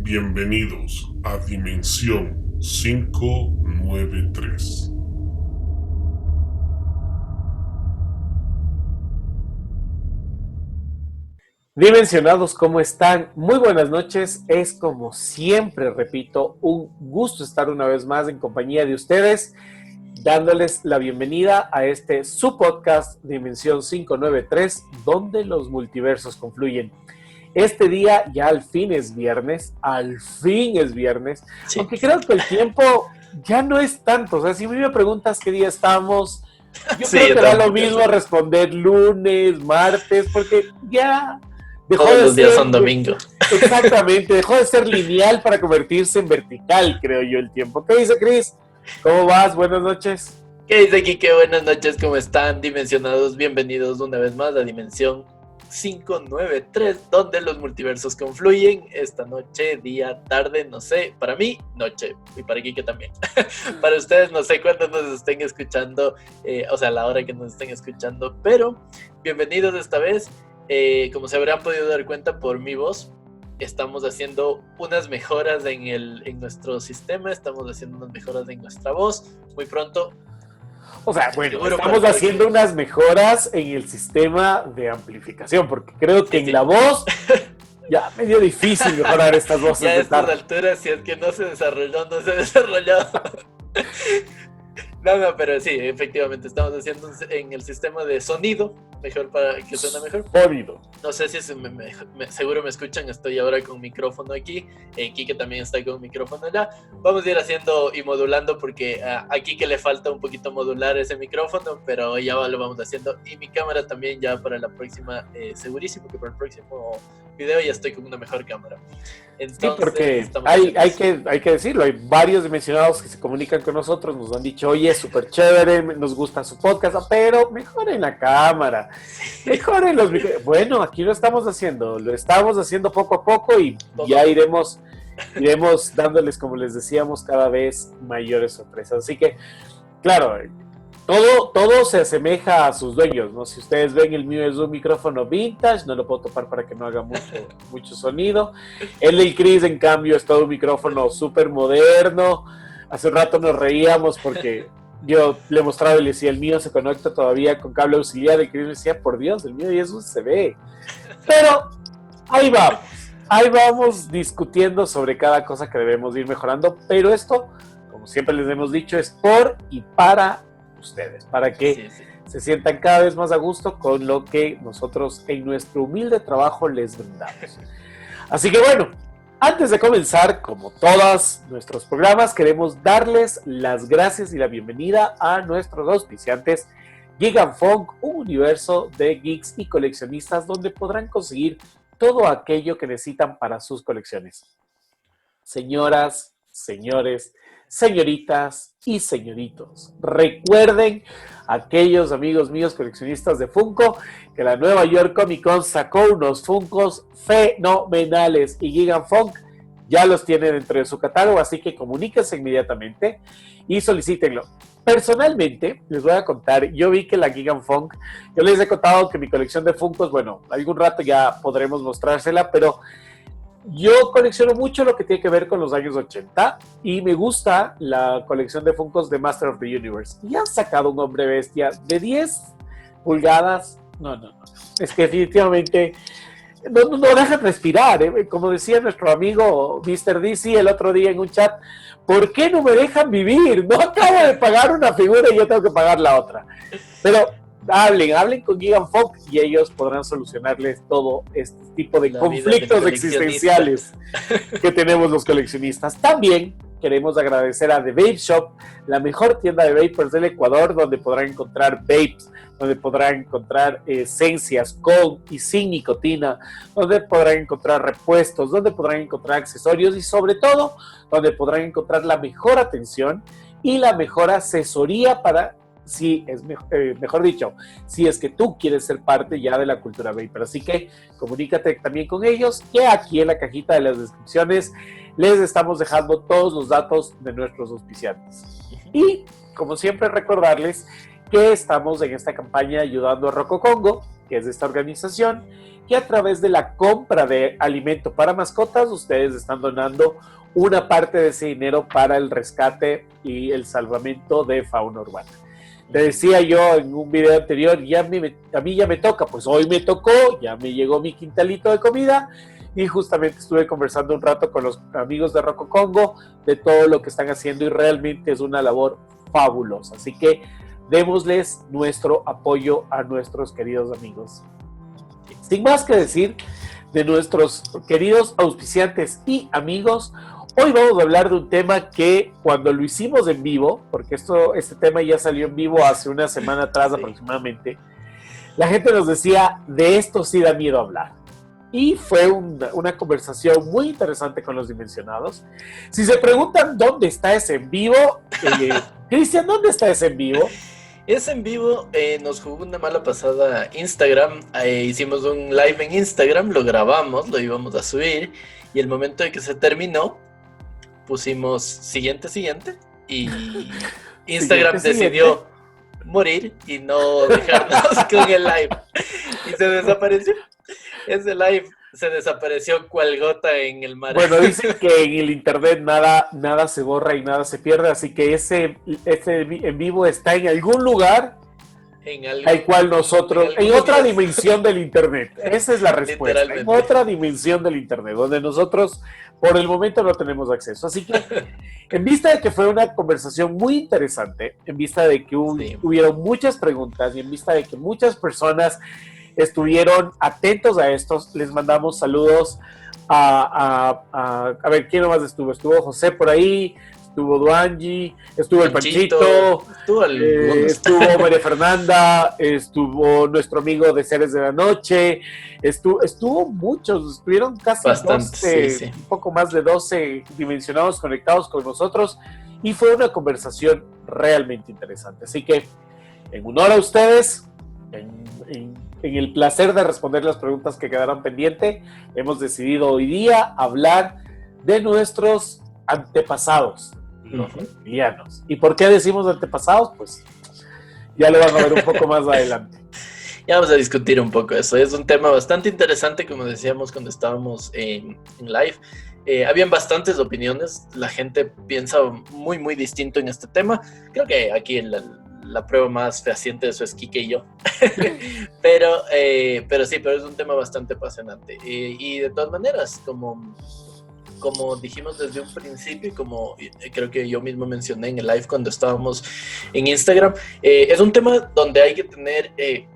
Bienvenidos a Dimensión 593. Dimensionados, ¿cómo están? Muy buenas noches. Es como siempre, repito, un gusto estar una vez más en compañía de ustedes, dándoles la bienvenida a su podcast Dimensión 593, donde los multiversos confluyen. Este día ya al fin es viernes, sí. Aunque creo que el tiempo ya no es tanto. O sea, si me preguntas qué día estamos, yo creo que da lo mismo responder lunes, martes, porque ya dejó todos de los días son domingo. Exactamente, dejó de ser lineal para convertirse en vertical, creo yo, el tiempo. ¿Qué dice Chris? ¿Cómo vas? Buenas noches. ¿Qué dice Kike? Buenas noches, ¿cómo están? Dimensionados, bienvenidos una vez más a Dimensión 593, donde los multiversos confluyen. Esta noche, día, tarde, no sé, para mí, noche, y para Kike también. Para ustedes, no sé cuándo nos estén escuchando, o sea, la hora que nos estén escuchando, pero bienvenidos esta vez. Como se habrán podido dar cuenta por mi voz, estamos haciendo unas mejoras en nuestro sistema, estamos haciendo unas mejoras en nuestra voz. Muy pronto. O sea, bueno, estamos haciendo unas mejoras en el sistema de amplificación, porque creo que en la voz ya medio difícil mejorar estas voces. Ya a estas alturas, si es que no se desarrolló, no se desarrolló. No, pero sí, efectivamente, estamos haciendo en el sistema de sonido, mejor para que suene mejor. Sonido. No sé si seguro me escuchan, estoy ahora con micrófono aquí, Kike también está con micrófono allá. Vamos a ir haciendo y modulando porque a Kike le falta un poquito modular ese micrófono, pero ya lo vamos haciendo. Y mi cámara también ya para la próxima, segurísimo que para el próximo video ya estoy con una mejor cámara. Entonces, sí, porque hay que decirlo, hay varios dimensionados que se comunican con nosotros, nos han dicho, oye, súper chévere, nos gusta su podcast, pero mejoren la cámara, mejoren los micrófonos. Bueno, aquí lo estamos haciendo poco a poco y ya iremos dándoles, como les decíamos, cada vez mayores sorpresas. Así que, claro, todo se asemeja a sus dueños, ¿no? Si ustedes ven, el mío es un micrófono vintage, no lo puedo topar para que no haga mucho sonido. El del Chris, en cambio, es todo un micrófono súper moderno. Hace un rato nos reíamos porque yo le mostraba y le decía, el mío se conecta todavía con cable auxiliar. El Chris me decía, por Dios, el mío ya es USB. Pero ahí vamos discutiendo sobre cada cosa que debemos ir mejorando. Pero esto, como siempre les hemos dicho, es por y para ustedes, para que se sientan cada vez más a gusto con lo que nosotros en nuestro humilde trabajo les brindamos. Así que bueno, antes de comenzar, como todos nuestros programas, queremos darles las gracias y la bienvenida a nuestros auspiciantes Geek & Funk, un universo de geeks y coleccionistas donde podrán conseguir todo aquello que necesitan para sus colecciones. Señoras, señores, señoritas y señoritos, recuerden, aquellos amigos míos coleccionistas de Funko, que la Nueva York Comic Con sacó unos Funkos fenomenales y Geek & Funk ya los tiene dentro de su catálogo, así que comuníquense inmediatamente y solicítenlo. Personalmente, les voy a contar, yo vi que la Geek & Funk, yo les he contado que mi colección de Funkos, bueno, algún rato ya podremos mostrársela, pero yo colecciono mucho lo que tiene que ver con los años 80 y me gusta la colección de Funkos de Master of the Universe. Y han sacado un hombre bestia de 10 pulgadas. No. Es que definitivamente no dejan respirar. Como decía nuestro amigo Mr. DC el otro día en un chat, ¿por qué no me dejan vivir? No acabo de pagar una figura y yo tengo que pagar la otra. Pero hablen con Geek & Funk y ellos podrán solucionarles todo este tipo de conflictos existenciales que tenemos los coleccionistas. También queremos agradecer a The Vape Shop, la mejor tienda de vapers del Ecuador, donde podrán encontrar vapes, donde podrán encontrar esencias con y sin nicotina, donde podrán encontrar repuestos, donde podrán encontrar accesorios y sobre todo, donde podrán encontrar la mejor atención y la mejor asesoría para si es que tú quieres ser parte ya de la cultura vapor. Así que comunícate también con ellos, que aquí en la cajita de las descripciones les estamos dejando todos los datos de nuestros auspiciantes. Y como siempre, recordarles que estamos en esta campaña ayudando a Rococongo, que es esta organización, que a través de la compra de alimento para mascotas, ustedes están donando una parte de ese dinero para el rescate y el salvamento de fauna urbana. Te decía yo en un video anterior, a mí ya me toca, pues hoy me tocó, ya me llegó mi quintalito de comida y justamente estuve conversando un rato con los amigos de Rococongo de todo lo que están haciendo y realmente es una labor fabulosa. Así que démosles nuestro apoyo a nuestros queridos amigos. Sin más que decir de nuestros queridos auspiciantes y amigos, hoy vamos a hablar de un tema que cuando lo hicimos en vivo, porque este tema ya salió en vivo hace una semana atrás aproximadamente, la gente nos decía, de esto sí da miedo hablar. Y fue una conversación muy interesante con los dimensionados. Si se preguntan dónde está ese en vivo, Cristian, ¿dónde está ese en vivo? Es en vivo, nos jugó una mala pasada Instagram, hicimos un live en Instagram, lo grabamos, lo íbamos a subir y el momento de que se terminó, pusimos siguiente y Instagram decidió morir y no dejarnos con el live y se desapareció. Ese live se desapareció cual gota en el mar. Bueno, dicen que en el internet nada se borra y nada se pierde, así que ese en vivo está en algún lugar al cual nosotros, en otra dimensión del internet. Esa es la respuesta, en otra dimensión del internet, donde nosotros por el momento no tenemos acceso. Así que, en vista de que fue una conversación muy interesante, en vista de que hubieron muchas preguntas y en vista de que muchas personas estuvieron atentos a estos, les mandamos saludos a ver, ¿quién más estuvo? Estuvo José por ahí, estuvo Duanji, estuvo el Panchito, estuvo María Fernanda, estuvo nuestro amigo de Seres de la Noche, estuvo muchos, estuvieron casi bastante, 12, un poco más de 12 dimensionados conectados con nosotros y fue una conversación realmente interesante. Así que, en honor a ustedes, en el placer de responder las preguntas que quedaron pendientes, hemos decidido hoy día hablar de nuestros antepasados, los reptilianos. ¿Y por qué decimos antepasados? Pues ya lo van a ver un poco más adelante. Ya vamos a discutir un poco eso. Es un tema bastante interesante, como decíamos cuando estábamos en live. Habían bastantes opiniones, la gente piensa muy, muy distinto en este tema. Creo que aquí la prueba más fehaciente de eso es Kike y yo. pero sí, pero es un tema bastante apasionante. Y de todas maneras, como dijimos desde un principio y como creo que yo mismo mencioné en el live cuando estábamos en Instagram, es un tema donde hay que tener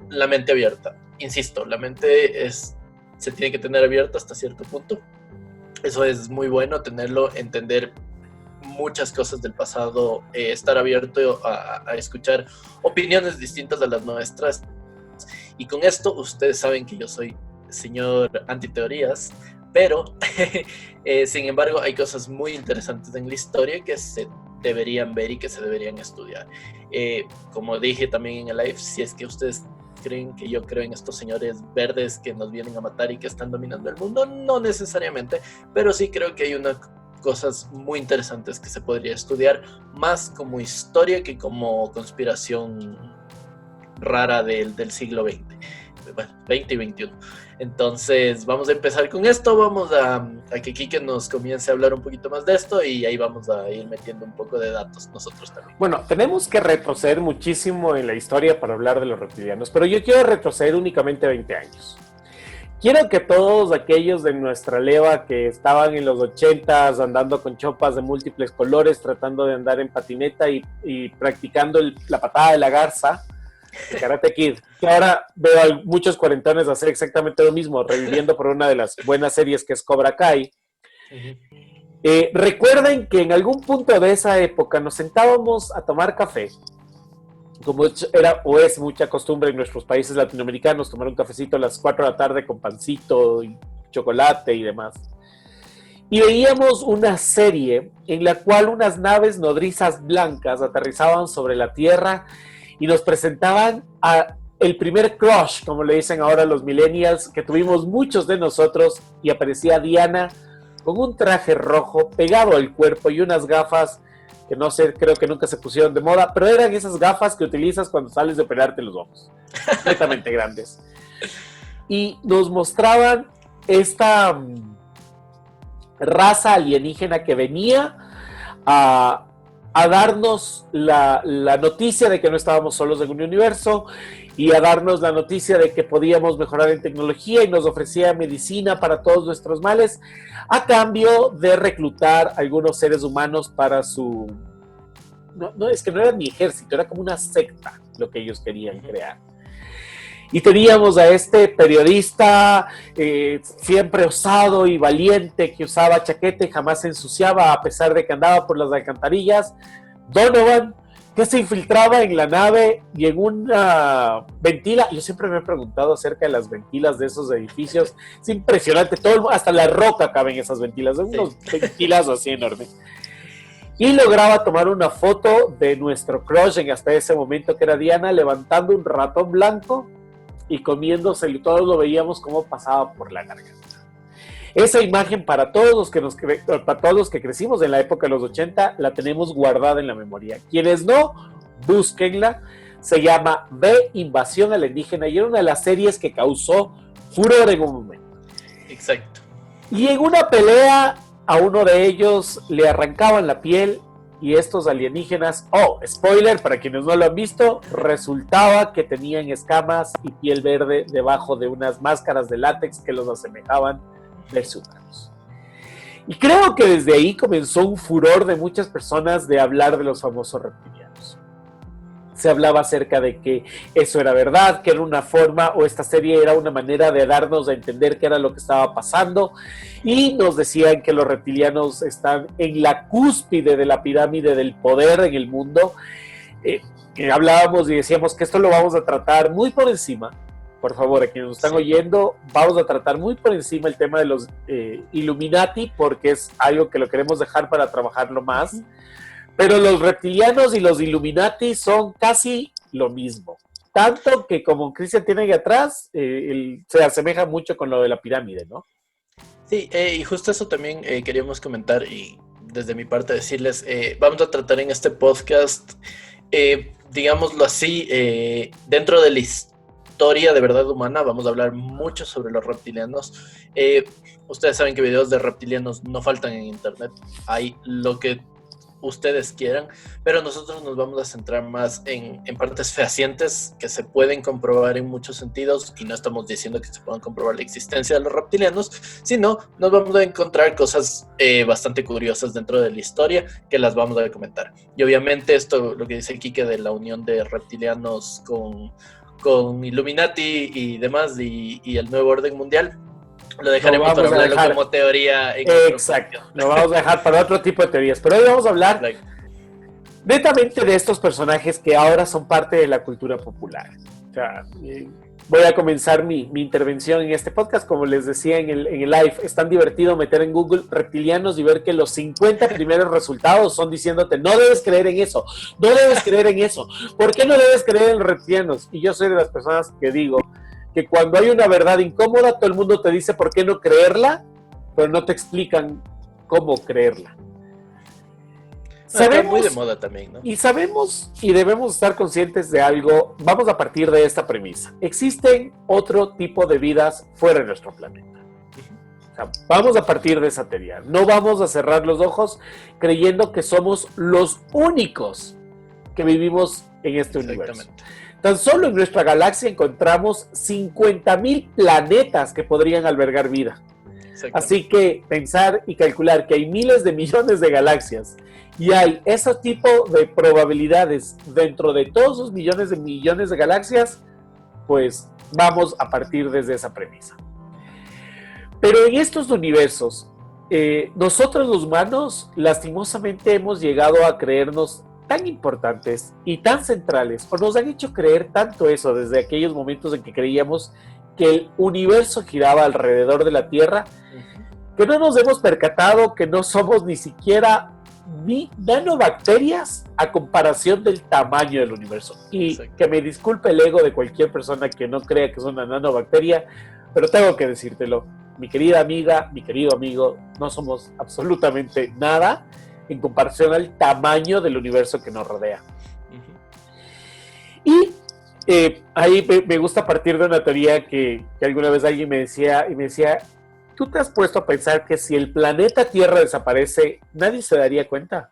la mente abierta. Insisto, la mente se tiene que tener abierta hasta cierto punto. Eso es muy bueno, tenerlo, entender muchas cosas del pasado, estar abierto a escuchar opiniones distintas a las nuestras. Y con esto ustedes saben que yo soy señor antiteorías, pero sin embargo hay cosas muy interesantes en la historia que se deberían ver y que se deberían estudiar. Como dije también en el live, si es que ustedes creen que yo creo en estos señores verdes que nos vienen a matar y que están dominando el mundo, no necesariamente, pero sí creo que hay cosas muy interesantes que se podría estudiar más como historia que como conspiración rara del siglo XX. Bueno, 20 y 21. Entonces vamos a empezar con esto, vamos a que Kike nos comience a hablar un poquito más de esto y ahí vamos a ir metiendo un poco de datos nosotros también. Bueno, tenemos que retroceder muchísimo en la historia para hablar de los reptilianos, pero yo quiero retroceder únicamente 20 años. Quiero que todos aquellos de nuestra leva que estaban en los 80s andando con chopas de múltiples colores, tratando de andar en patineta y practicando la patada de la garza, el Karate Kid, que ahora veo a muchos cuarentones hacer exactamente lo mismo, reviviendo por una de las buenas series que es Cobra Kai. Recuerden que en algún punto de esa época nos sentábamos a tomar café, como era o es mucha costumbre en nuestros países latinoamericanos, tomar un cafecito a las 4 de la tarde con pancito y chocolate y demás. Y veíamos una serie en la cual unas naves nodrizas blancas aterrizaban sobre la Tierra y nos presentaban a el primer crush, como le dicen ahora los millennials, que tuvimos muchos de nosotros, y aparecía Diana con un traje rojo pegado al cuerpo y unas gafas que no sé, creo que nunca se pusieron de moda, pero eran esas gafas que utilizas cuando sales de operarte los ojos, completamente grandes. Y nos mostraban esta raza alienígena que venía a darnos la noticia de que no estábamos solos en un universo y a darnos la noticia de que podíamos mejorar en tecnología y nos ofrecía medicina para todos nuestros males a cambio de reclutar algunos seres humanos para su... No, es que no era ni ejército, era como una secta lo que ellos querían crear. Y teníamos a este periodista siempre osado y valiente que usaba chaqueta y jamás se ensuciaba a pesar de que andaba por las alcantarillas, Donovan, que se infiltraba en la nave y en una ventila. Yo siempre me he preguntado acerca de las ventilas de esos edificios. Es impresionante, hasta la roca cabe en esas ventilas, son unos ventilas así enormes. Y lograba tomar una foto de nuestro crush en hasta ese momento, que era Diana, levantando un ratón blanco y comiéndose, y todos lo veíamos como pasaba por la garganta. Esa imagen para todos los que crecimos en la época de los 80 la tenemos guardada en la memoria. Quienes no, búsquenla. Se llama V, Invasión Alienígena, y era una de las series que causó furor en un momento. Exacto. Y en una pelea a uno de ellos le arrancaban la piel y estos alienígenas, spoiler para quienes no lo han visto, resultaba que tenían escamas y piel verde debajo de unas máscaras de látex que los asemejaban versus humanos. Y creo que desde ahí comenzó un furor de muchas personas de hablar de los famosos reptilianos. Se hablaba acerca de que eso era verdad, que era una forma, o esta serie era una manera de darnos a entender qué era lo que estaba pasando, y nos decían que los reptilianos están en la cúspide de la pirámide del poder en el mundo. Hablábamos y decíamos que esto lo vamos a tratar muy por encima. Por favor, a quienes nos están oyendo, vamos a tratar muy por encima el tema de los Illuminati, porque es algo que lo queremos dejar para trabajarlo más. Pero los reptilianos y los Illuminati son casi lo mismo. Tanto que, como Cristian tiene ahí atrás, se asemeja mucho con lo de la pirámide, ¿no? Sí, y justo eso también queríamos comentar, y desde mi parte decirles, vamos a tratar en este podcast, digámoslo así, dentro de la historia de verdad humana, vamos a hablar mucho sobre los reptilianos. Ustedes saben que videos de reptilianos no faltan en internet, hay lo que ustedes quieran, pero nosotros nos vamos a centrar más en partes fehacientes que se pueden comprobar en muchos sentidos, y no estamos diciendo que se puedan comprobar la existencia de los reptilianos, sino nos vamos a encontrar cosas bastante curiosas dentro de la historia que las vamos a comentar. Y obviamente esto, lo que dice Quique de la unión de reptilianos con Illuminati y demás, y el nuevo orden mundial, lo dejaremos para hablarlo como teoría. Exacto, lo vamos a dejar para otro tipo de teorías. Pero hoy vamos a hablar netamente de estos personajes que ahora son parte de la cultura popular. O sea, voy a comenzar mi intervención en este podcast. Como les decía en el live, es tan divertido meter en Google reptilianos y ver que los 50 primeros resultados son diciéndote: no debes creer en eso, no debes creer en eso. ¿Por qué no debes creer en reptilianos? Y yo soy de las personas que digo que cuando hay una verdad incómoda, todo el mundo te dice por qué no creerla, pero no te explican cómo creerla. Sabemos, muy de moda también, ¿no? Y sabemos y debemos estar conscientes de algo. Vamos a partir de esta premisa. Existen otro tipo de vidas fuera de nuestro planeta. O sea, vamos a partir de esa teoría. No vamos a cerrar los ojos creyendo que somos los únicos que vivimos en este universo. Tan solo en nuestra galaxia encontramos 50,000 planetas que podrían albergar vida. Así que pensar y calcular que hay miles de millones de galaxias y hay ese tipo de probabilidades dentro de todos esos millones de galaxias, pues vamos a partir desde esa premisa. Pero en estos universos, nosotros los humanos lastimosamente hemos llegado a creernos tan importantes y tan centrales, o nos han hecho creer tanto eso desde aquellos momentos en que creíamos que el universo giraba alrededor de la Tierra, que no nos hemos percatado que no somos ni siquiera ni nanobacterias a comparación del tamaño del universo. Y que me disculpe el ego de cualquier persona que no crea que es una nanobacteria, pero tengo que decírtelo. Mi querida amiga, mi querido amigo, no somos absolutamente nada. en comparación al tamaño del universo que nos rodea. Ujú. Y ahí me gusta partir de una teoría que alguna vez alguien me decía, ¿tú te has puesto a pensar que si el planeta Tierra desaparece, nadie se daría cuenta?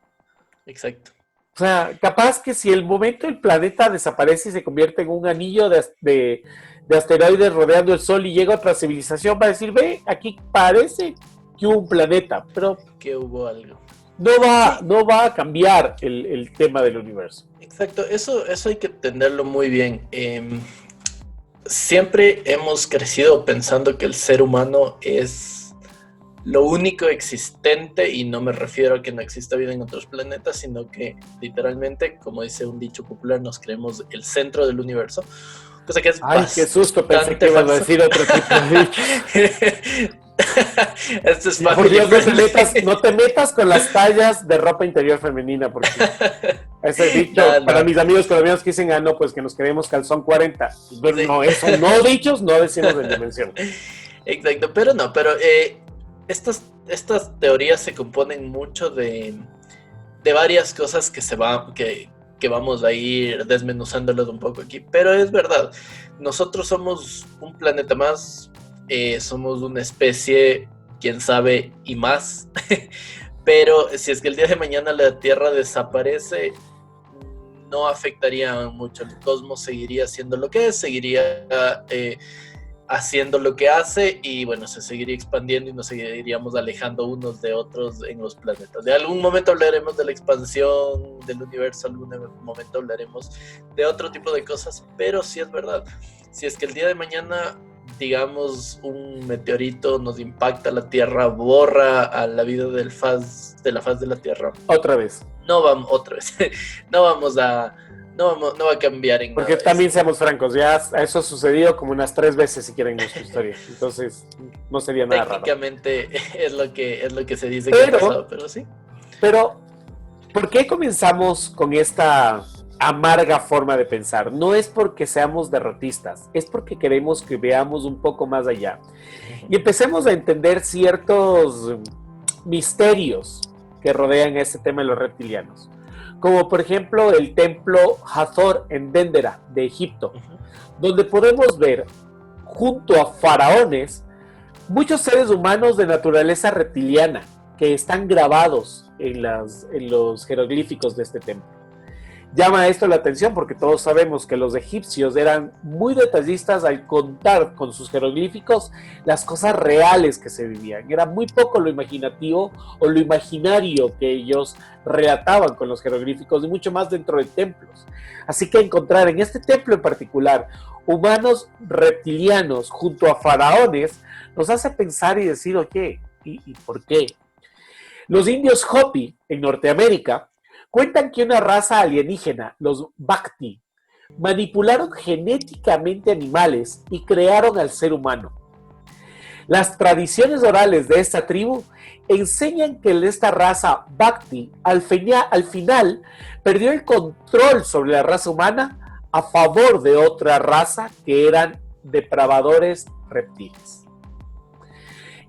Exacto. O sea, capaz que si el momento el planeta desaparece y se convierte en un anillo de asteroides rodeando el Sol y llega otra civilización, va a decir, ve, aquí parece que hubo un planeta, pero Que hubo algo. no Sí, va a cambiar el tema del universo. exacto. Eso hay que entenderlo muy bien. Siempre hemos crecido pensando que el ser humano es lo único existente, y no me refiero a que no exista vida en otros planetas, sino que literalmente, como dice un dicho popular, nos creemos el centro del universo, cosa que es Ay, qué susto, pensé que bastante ibas a falso. decir otro tipo de dicho. Esto es Y por family Dios, friendly. no te metas con las tallas de ropa interior femenina, porque ese dicho, No, para no. mis amigos colombianos que dicen, no, pues que nos queremos calzón 40. Pero Sí. no, eso no dichos, no decimos en dimensión. Exacto, pero no, pero estas teorías se componen mucho de varias cosas que vamos a ir desmenuzándolos un poco aquí. Pero es verdad, nosotros somos un planeta más, somos una especie, quién sabe, y más. Pero si es que el día de mañana la Tierra desaparece, no afectaría mucho. El cosmos seguiría siendo lo que es, seguiría haciendo lo que hace, y bueno, se seguiría expandiendo y nos seguiríamos alejando unos de otros en los planetas. De algún momento hablaremos de la expansión del universo, algún momento hablaremos de otro tipo de cosas, pero sí es verdad, si es que el día de mañana, digamos, un meteorito nos impacta la Tierra, borra a la vida de la faz de la Tierra, Otra vez. no vamos otra vez, no vamos a no va a cambiar en Porque nada también eso. seamos francos, ya eso ha sucedido como unas 3 veces si quieren nuestra historia. Entonces, no sería nada raro. Técnicamente es lo que se dice que ha Pero, pasado, pero sí. pero, ¿por qué comenzamos con esta amarga forma de pensar? No es porque seamos derrotistas, es porque queremos que veamos un poco más allá y empecemos a entender ciertos misterios que rodean este tema de los reptilianos. Como por ejemplo el templo Hathor en Dendera de Egipto, donde podemos ver junto a faraones muchos seres humanos de naturaleza reptiliana que están grabados en los jeroglíficos de este templo. Llama esto la atención porque todos sabemos que los egipcios eran muy detallistas al contar con sus jeroglíficos las cosas reales que se vivían. Era muy poco lo imaginativo o lo imaginario que ellos relataban con los jeroglíficos y mucho más dentro de templos. Así que encontrar en este templo en particular humanos reptilianos junto a faraones nos hace pensar y decir, oye, ¿y por qué? Los indios Hopi en Norteamérica cuentan que una raza alienígena, los Bhakti, manipularon genéticamente animales y crearon al ser humano. Las tradiciones orales de esta tribu enseñan que esta raza Bhakti al final perdió el control sobre la raza humana a favor de otra raza que eran depravadores reptiles.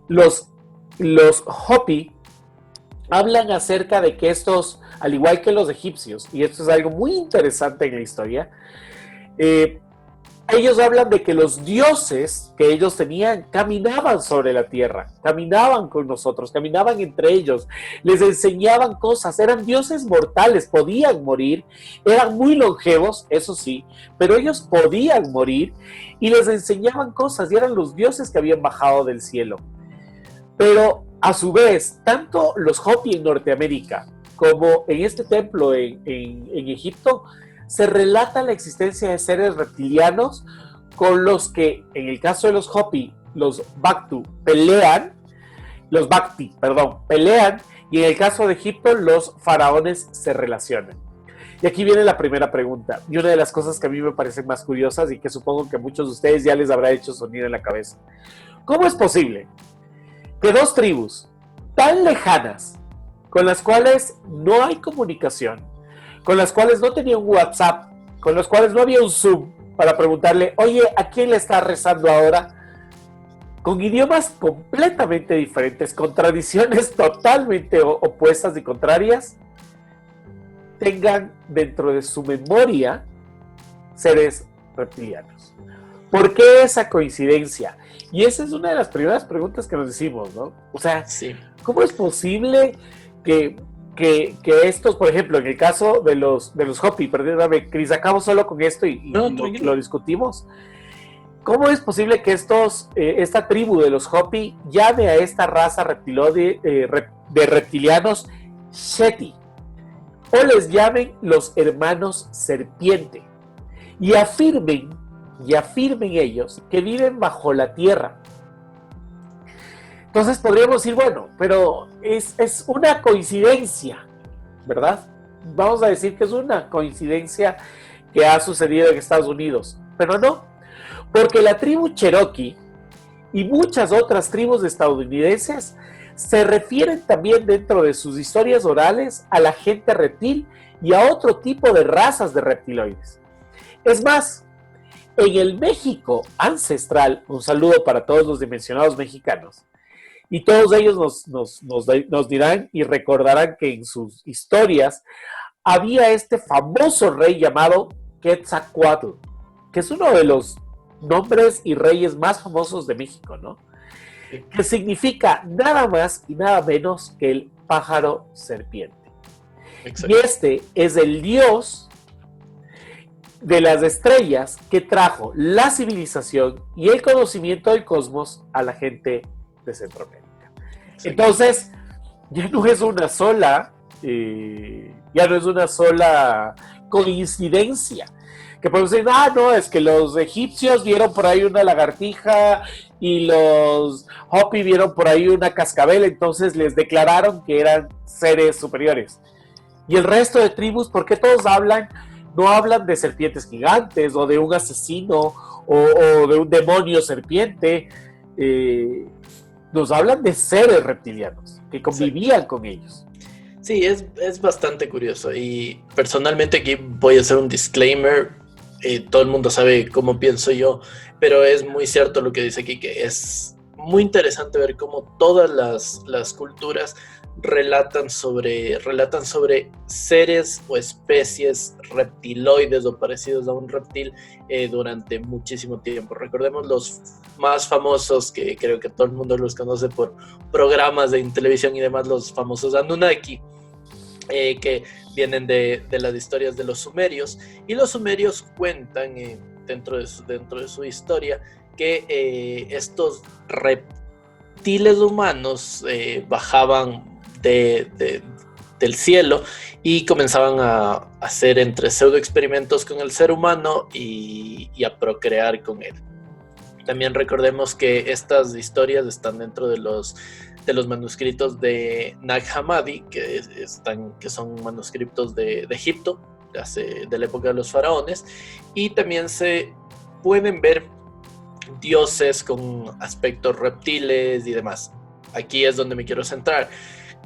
Los Hopi hablan acerca de que estos, al igual que los egipcios, y esto es algo muy interesante en la historia, ellos hablan de que los dioses que ellos tenían caminaban sobre la tierra, caminaban con nosotros, caminaban entre ellos, les enseñaban cosas, eran dioses mortales, podían morir, eran muy longevos, eso sí, pero ellos podían morir y les enseñaban cosas y eran los dioses que habían bajado del cielo. Pero a su vez, tanto los Hopi en Norteamérica como en este templo en Egipto, se relata la existencia de seres reptilianos con los que, en el caso de los Hopi, los Bhakti pelean, y en el caso de Egipto, los faraones se relacionan. Y aquí viene la primera pregunta, y una de las cosas que a mí me parecen más curiosas y que supongo que a muchos de ustedes ya les habrá hecho sonido en la cabeza. ¿Cómo es posible que dos tribus tan lejanas, con las cuales no hay comunicación, con las cuales no tenía un WhatsApp, con las cuales no había un Zoom para preguntarle, oye, ¿a quién le está rezando ahora? con idiomas completamente diferentes, con tradiciones totalmente opuestas y contrarias, tengan dentro de su memoria seres reptilianos. ¿Por qué esa coincidencia? Y esa es una de las primeras preguntas que nos decimos, ¿no? O sea, Sí. ¿cómo es posible que estos, por ejemplo, en el caso de los Hopi, perdóname, Cris, acabo solo con esto y No, lo discutimos. ¿Cómo es posible que esta tribu de los Hopi llame a esta raza de reptilianos Shetty? O les llamen los hermanos serpiente. Y afirmen ellos que viven bajo la tierra. Entonces podríamos decir, bueno, pero es una coincidencia, ¿verdad? Vamos a decir que es una coincidencia que ha sucedido en Estados Unidos, pero no, porque la tribu Cherokee y muchas otras tribus estadounidenses se refieren también dentro de sus historias orales a la gente reptil y a otro tipo de razas de reptiloides. Es más, en el México ancestral, un saludo para todos los dimensionados mexicanos, y todos ellos nos dirán y recordarán que en sus historias había este famoso rey llamado Quetzalcóatl, que es uno de los nombres y reyes más famosos de México, ¿no? Que significa nada más y nada menos que el pájaro serpiente. Exacto. Y este es el dios de las estrellas que trajo la civilización y el conocimiento del cosmos a la gente de Centroamérica. Sí. Entonces, ya no es una sola coincidencia. Que podemos decir, no, es que los egipcios vieron por ahí una lagartija y los Hopi vieron por ahí una cascabel, entonces les declararon que eran seres superiores. Y el resto de tribus, ¿por qué todos no hablan de serpientes gigantes o de un asesino o de un demonio serpiente? Nos hablan de seres reptilianos que convivían con ellos. Sí, es bastante curioso y personalmente aquí voy a hacer un disclaimer. Todo el mundo sabe cómo pienso yo, pero es muy cierto lo que dice aquí, que es muy interesante ver cómo todas las culturas relatan sobre seres o especies reptiloides o parecidos a un reptil durante muchísimo tiempo. Recordemos los más famosos, que creo que todo el mundo los conoce por programas de televisión y demás, los famosos Anunnaki, que vienen de las historias de los sumerios, y los sumerios cuentan dentro de su historia que estos reptiles humanos bajaban del cielo y comenzaban a hacer entre pseudo experimentos con el ser humano y a procrear con él. También recordemos que estas historias están dentro de los manuscritos de Nag Hammadi, que son manuscritos de Egipto, de la época de los faraones, y también se pueden ver dioses con aspectos reptiles y demás. Aquí es donde me quiero centrar.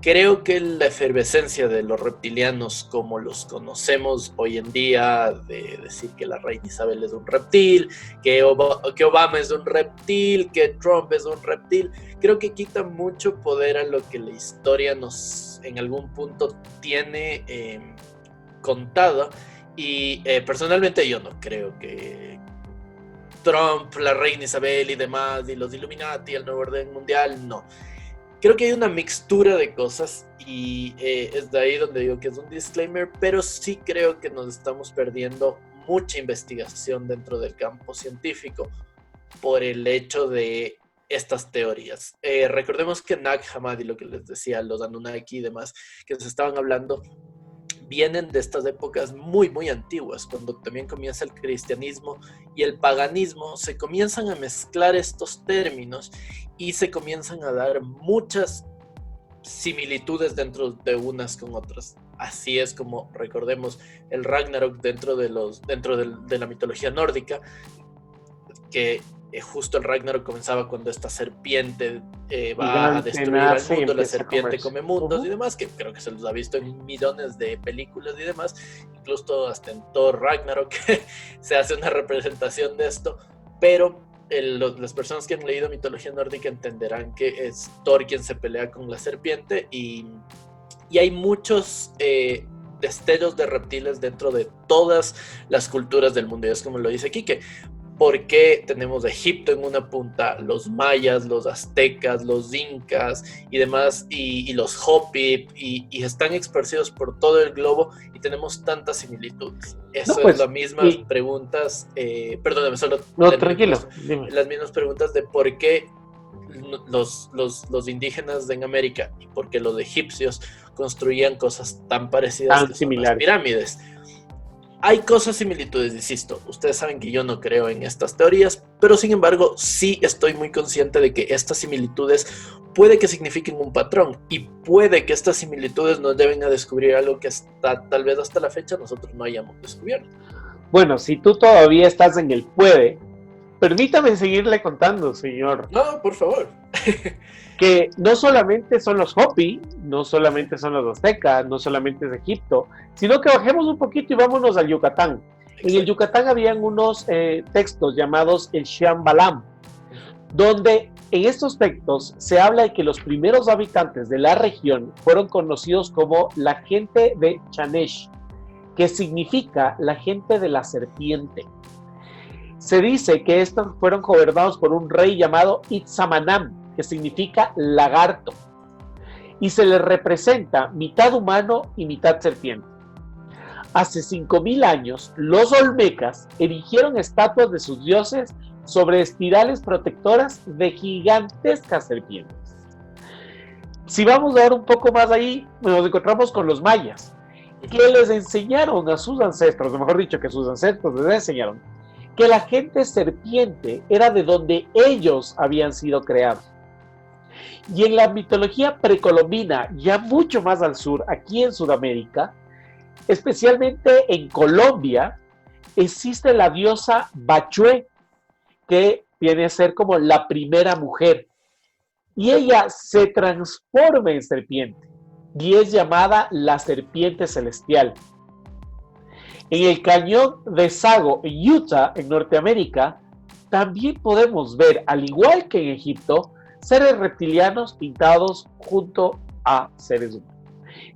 Creo que la efervescencia de los reptilianos como los conocemos hoy en día, de decir que la reina Isabel es un reptil, que Obama es un reptil, que Trump es un reptil, creo que quita mucho poder a lo que la historia nos en algún punto tiene contado. Y personalmente yo no creo que Trump, la reina Isabel y demás, y los Illuminati, el nuevo orden mundial, no. Creo que hay una mixtura de cosas y es de ahí donde digo que es un disclaimer, pero sí creo que nos estamos perdiendo mucha investigación dentro del campo científico por el hecho de estas teorías. Recordemos que Nag Hammadi, lo que les decía, los Anunnaki y demás, que se estaban hablando, vienen de estas épocas muy, muy antiguas, cuando también comienza el cristianismo y el paganismo, se comienzan a mezclar estos términos y se comienzan a dar muchas similitudes dentro de unas con otras. Así es como recordemos el Ragnarok dentro de la mitología nórdica, que justo el Ragnarok comenzaba cuando esta serpiente va a destruir al mundo, la serpiente come mundos y demás, que creo que se los ha visto en millones de películas y demás, incluso hasta en Thor Ragnarok se hace una representación de esto, pero las personas que han leído mitología nórdica entenderán que es Thor quien se pelea con la serpiente y hay muchos destellos de reptiles dentro de todas las culturas del mundo. Y es como lo dice Quique. ¿Por qué tenemos a Egipto en una punta, los mayas, los aztecas, los incas y demás, y los Hopi, y están esparcidos por todo el globo y tenemos tantas similitudes? Eso No, pues, es las mismas preguntas, perdóname, solo... No, tranquilo, dime. Las mismas preguntas de por qué los indígenas en América y por qué los egipcios construían cosas tan parecidas, Tan similares. Las pirámides. Hay cosas similitudes, insisto. Ustedes saben que yo no creo en estas teorías, pero sin embargo sí estoy muy consciente de que estas similitudes puede que signifiquen un patrón y puede que estas similitudes nos lleven a descubrir algo que tal vez hasta la fecha nosotros no hayamos descubierto. Bueno, si tú todavía estás en el puede, permítame seguirle contando, señor. No, por favor. Que no solamente son los Hopi, no solamente son los aztecas, no solamente es Egipto, sino que bajemos un poquito y vámonos al Yucatán. Exacto. En el Yucatán habían unos textos llamados el Shambhalam, donde en estos textos se habla de que los primeros habitantes de la región fueron conocidos como la gente de Chanesh, que significa la gente de la serpiente. Se dice que estos fueron gobernados por un rey llamado Itzamanam, que significa lagarto, y se les representa mitad humano y mitad serpiente. Hace 5,000 años, los olmecas erigieron estatuas de sus dioses sobre espirales protectoras de gigantescas serpientes. Si vamos a ver un poco más ahí, nos encontramos con los mayas, que les enseñaron a sus ancestros, o mejor dicho, que sus ancestros les enseñaron, que la gente serpiente era de donde ellos habían sido creados. Y en la mitología precolombina, ya mucho más al sur, aquí en Sudamérica, especialmente en Colombia, existe la diosa Bachué, que viene a ser como la primera mujer. Y ella se transforma en serpiente, y es llamada la serpiente celestial. En el cañón de Sago, en Utah, en Norteamérica, también podemos ver, al igual que en Egipto, seres reptilianos pintados junto a seres humanos.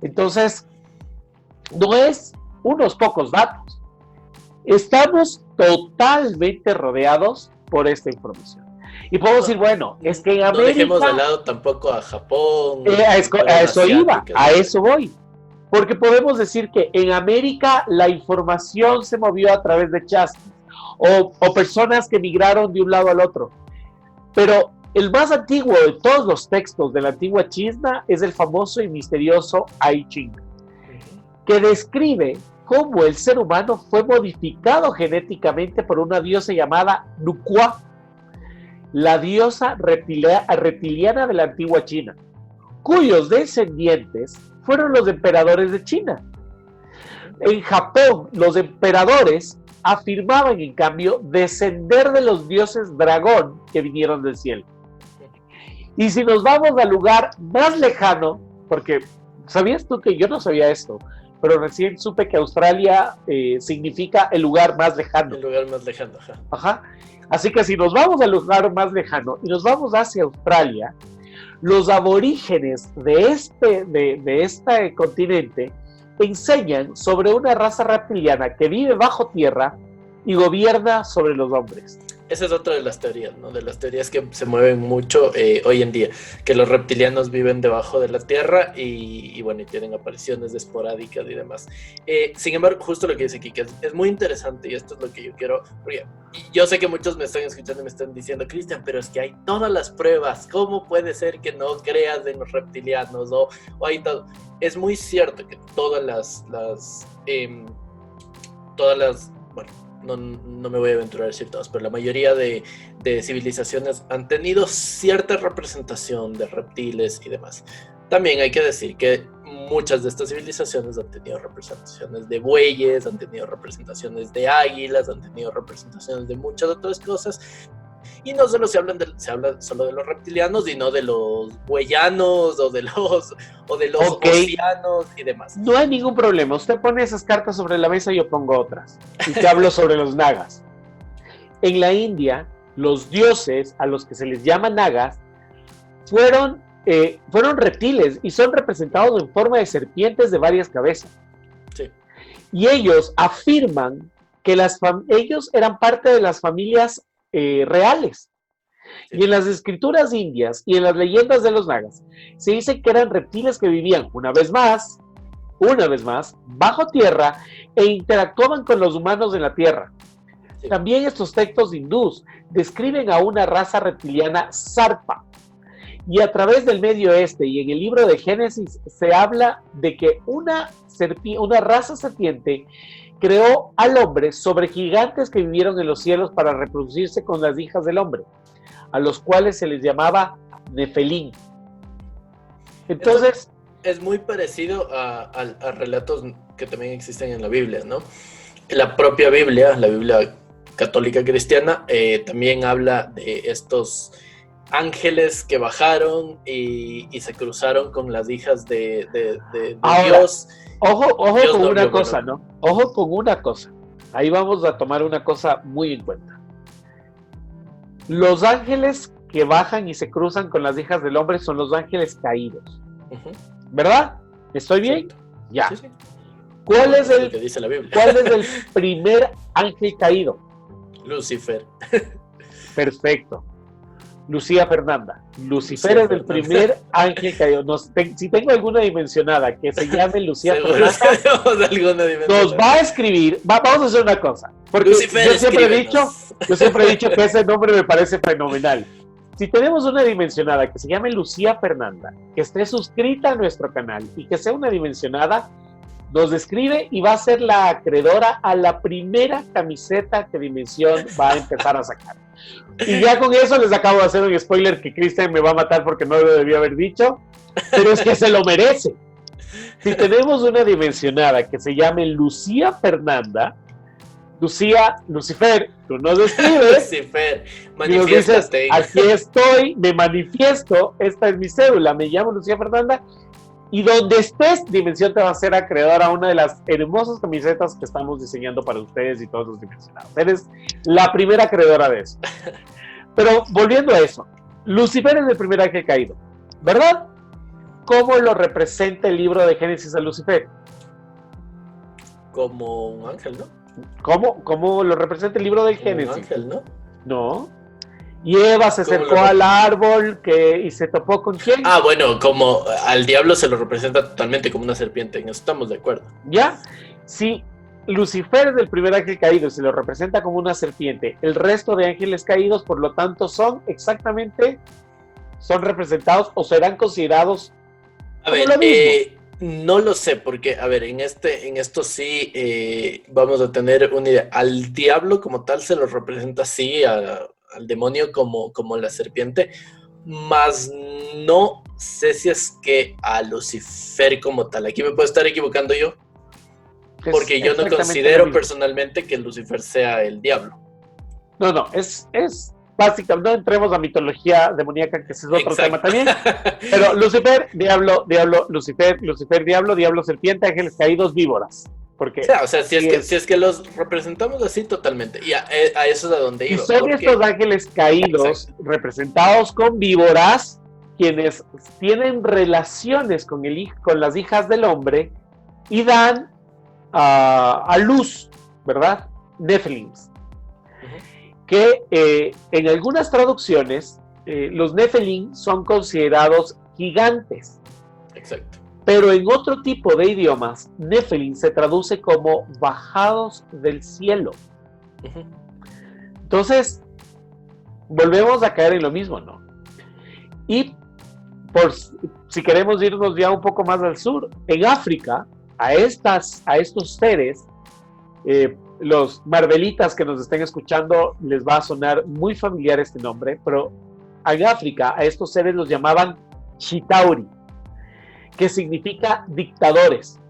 Entonces, no es unos pocos datos. Estamos totalmente rodeados por esta información. Y podemos decir, bueno, es que en América... No dejemos de lado tampoco a Japón. A eso iba, a eso voy. Porque podemos decir que en América la información se movió a través de chasquis o personas que migraron de un lado al otro. Pero el más antiguo de todos los textos de la antigua China es el famoso y misterioso I Ching, que describe cómo el ser humano fue modificado genéticamente por una diosa llamada Nukua, la diosa reptiliana de la antigua China, cuyos descendientes fueron los emperadores de China. En Japón, los emperadores afirmaban, en cambio, descender de los dioses dragón que vinieron del cielo. Y si nos vamos al lugar más lejano, porque ¿sabías tú que yo no sabía esto? Pero recién supe que Australia significa el lugar más lejano. El lugar más lejano, ajá. Ajá. Así que si nos vamos al lugar más lejano y nos vamos hacia Australia, los aborígenes de este continente enseñan sobre una raza reptiliana que vive bajo tierra y gobierna sobre los hombres. Esa es otra de las teorías, ¿no? De las teorías que se mueven mucho hoy en día, que los reptilianos viven debajo de la tierra y bueno, y tienen apariciones esporádicas y demás. Sin embargo, justo lo que dice Kike es muy interesante y esto es lo que yo quiero, porque yo sé que muchos me están escuchando y me están diciendo, Cristian, pero es que hay todas las pruebas, ¿cómo puede ser que no creas en los reptilianos? O hay todo. Es muy cierto que todas las bueno, no me voy a aventurar a decir todas, pero la mayoría de civilizaciones han tenido cierta representación de reptiles y demás. También hay que decir que muchas de estas civilizaciones han tenido representaciones de bueyes, han tenido representaciones de águilas, han tenido representaciones de muchas otras cosas. Y no solo se habla solo de los reptilianos, sino de los bueyanos o de los oceanos y demás. No hay ningún problema. Usted pone esas cartas sobre la mesa y yo pongo otras. Y te hablo sobre los nagas. En la India los dioses, a los que se les llama nagas, fueron reptiles y son representados en forma de serpientes de varias cabezas. Sí. Y ellos afirman que ellos eran parte de las familias reales. Sí. Y en las escrituras indias y en las leyendas de los nagas se dice que eran reptiles que vivían una vez más, bajo tierra e interactuaban con los humanos en la tierra. Sí. También estos textos hindús describen a una raza reptiliana Sarpa. Y a través del Medio Oeste y en el libro de Génesis se habla de que una raza serpiente creó al hombre sobre gigantes que vivieron en los cielos para reproducirse con las hijas del hombre, a los cuales se les llamaba Nefelín. Entonces, es muy parecido a relatos que también existen en la Biblia, ¿no? La propia Biblia, la Biblia católica cristiana, también habla de estos ángeles que bajaron y se cruzaron con las hijas de ahora, Dios. Ojo Dios con una cosa, ¿no? Ojo con una cosa. Ahí vamos a tomar una cosa muy en cuenta. Los ángeles que bajan y se cruzan con las hijas del hombre son los ángeles caídos. Uh-huh. ¿Verdad? ¿Estoy bien? Exacto. Ya. Sí, sí. ¿Cuál es el que dice la Biblia? ¿Cuál es el primer ángel caído? Lucifer. Perfecto. Lucía Fernanda. Lucifer es el primer ángel caído. Si tengo alguna dimensionada que se llame Lucía Fernanda, nos va a escribir. Vamos a hacer una cosa. Porque Lucifer, yo siempre he dicho que ese nombre me parece fenomenal. Si tenemos una dimensionada que se llame Lucía Fernanda, que esté suscrita a nuestro canal y que sea una dimensionada, nos escribe y va a ser la acreedora a la primera camiseta que Dimensión va a empezar a sacar. Y ya con eso les acabo de hacer un spoiler que Cristian me va a matar porque no lo debía haber dicho, pero es que se lo merece. Si tenemos una dimensionada que se llame Lucía Fernanda, Lucifer, tú nos escribes. Lucifer, manifiéstate. Aquí estoy, me manifiesto, esta es mi cédula, me llamo Lucía Fernanda. Y donde estés, Dimensión te va a ser acreedora a una de las hermosas camisetas que estamos diseñando para ustedes y todos los dimensionados. Eres la primera acreedora de eso. Pero volviendo a eso, Lucifer es el primer ángel caído, ¿verdad? ¿Cómo lo representa el libro de Génesis a Lucifer? Como un ángel, ¿no? ¿Cómo lo representa el libro de Génesis? Un ángel, ¿no? No. Y Eva se acercó al árbol y se topó con ¿quién? Ah, bueno, como al diablo se lo representa totalmente como una serpiente, en eso estamos de acuerdo. ¿Ya? Si Lucifer es el primer ángel caído y se lo representa como una serpiente, el resto de ángeles caídos, por lo tanto, son representados o serán considerados como lo mismo. No lo sé, porque, a ver, en esto sí vamos a tener una idea. Al diablo como tal se lo representa así, al demonio como la serpiente, más no sé si es que a Lucifer como tal. Aquí me puedo estar equivocando yo, porque yo no considero personalmente que Lucifer sea el diablo. No, es básicamente, no entremos a mitología demoníaca, que ese es otro tema también, pero Lucifer, diablo, Lucifer, diablo, serpiente, ángeles caídos, víboras. Porque o sea, si es que los representamos así totalmente, y a eso es a donde iba. Y son estos ángeles caídos representados con víboras, quienes tienen relaciones con las hijas del hombre y dan a luz, ¿verdad? Nephilims. Que en algunas traducciones los Nefelim son considerados gigantes. Exacto. Pero en otro tipo de idiomas, Nefelim se traduce como bajados del cielo. Uh-huh. Entonces, volvemos a caer en lo mismo, ¿no? Y si queremos irnos ya un poco más al sur, en África, a estos seres, los marvelitas que nos estén escuchando les va a sonar muy familiar este nombre, pero en África a estos seres los llamaban Chitauri, que significa dictadores.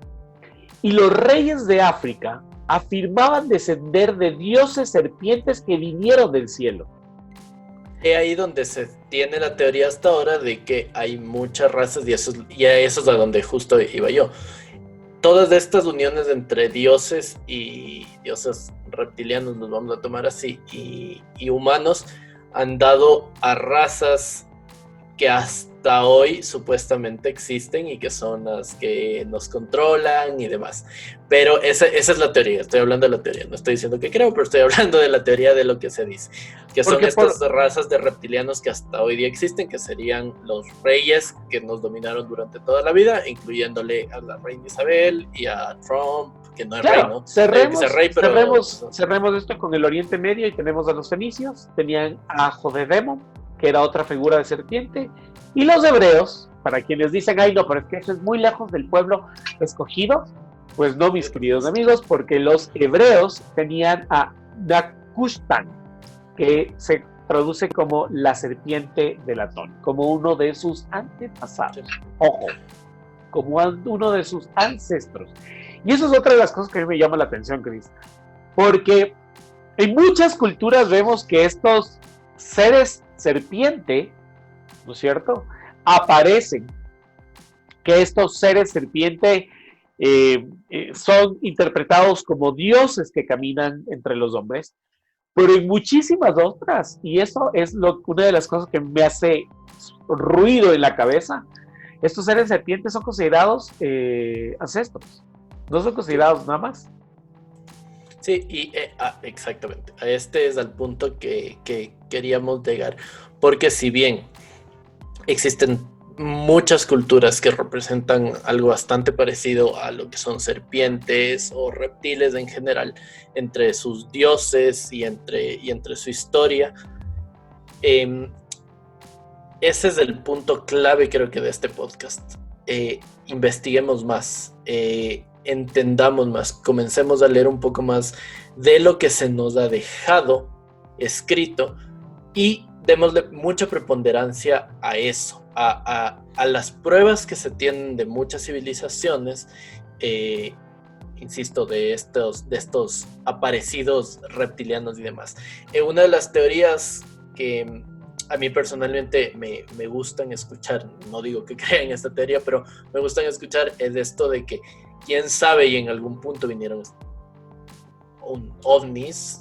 Y los reyes de África afirmaban descender de dioses serpientes que vinieron del cielo. Es ahí donde se tiene la teoría hasta ahora de que hay muchas razas, y a eso es a donde justo iba yo. Todas estas uniones entre dioses y dioses reptilianos, nos vamos a tomar así, y humanos, han dado a razas que hasta hoy supuestamente existen y que son las que nos controlan y demás. Pero esa es la teoría, estoy hablando de la teoría, no estoy diciendo que creo, pero estoy hablando de la teoría de lo que se dice, que son estas razas de reptilianos que hasta hoy día existen, que serían los reyes que nos dominaron durante toda la vida, incluyéndole a la reina Isabel y a Trump, que no es rey, ¿no? Cerremos esto con el Oriente Medio y tenemos a los fenicios, tenían a Jodedemo, que era otra figura de serpiente, y los hebreos, para quienes dicen, ay no, pero es que eso es muy lejos del pueblo escogido, pues no, mis queridos amigos, porque los hebreos tenían a Nacushtan, que se traduce como la serpiente de latón, como uno de sus antepasados, ojo, como uno de sus ancestros. Y eso es otra de las cosas que a mí me llama la atención, Cris, porque en muchas culturas vemos que estos seres serpiente, ¿no es cierto?, aparecen, que estos seres serpiente son interpretados como dioses que caminan entre los hombres, pero en muchísimas otras, y eso es una de las cosas que me hace ruido en la cabeza, estos seres serpientes son considerados ancestros, no son considerados nada más. Sí, y exactamente, este es el punto que queríamos llegar, porque si bien existen muchas culturas que representan algo bastante parecido a lo que son serpientes o reptiles en general, entre sus dioses y entre su historia, ese es el punto clave, creo que, de este podcast. Investiguemos más, entendamos más, comencemos a leer un poco más de lo que se nos ha dejado escrito y démosle mucha preponderancia a eso, a las pruebas que se tienen de muchas civilizaciones, insisto, de estos aparecidos reptilianos y demás. Una de las teorías que a mí personalmente me gustan escuchar, no digo que crea en esta teoría, pero me gustan escuchar, es esto de que quién sabe y en algún punto vinieron ovnis,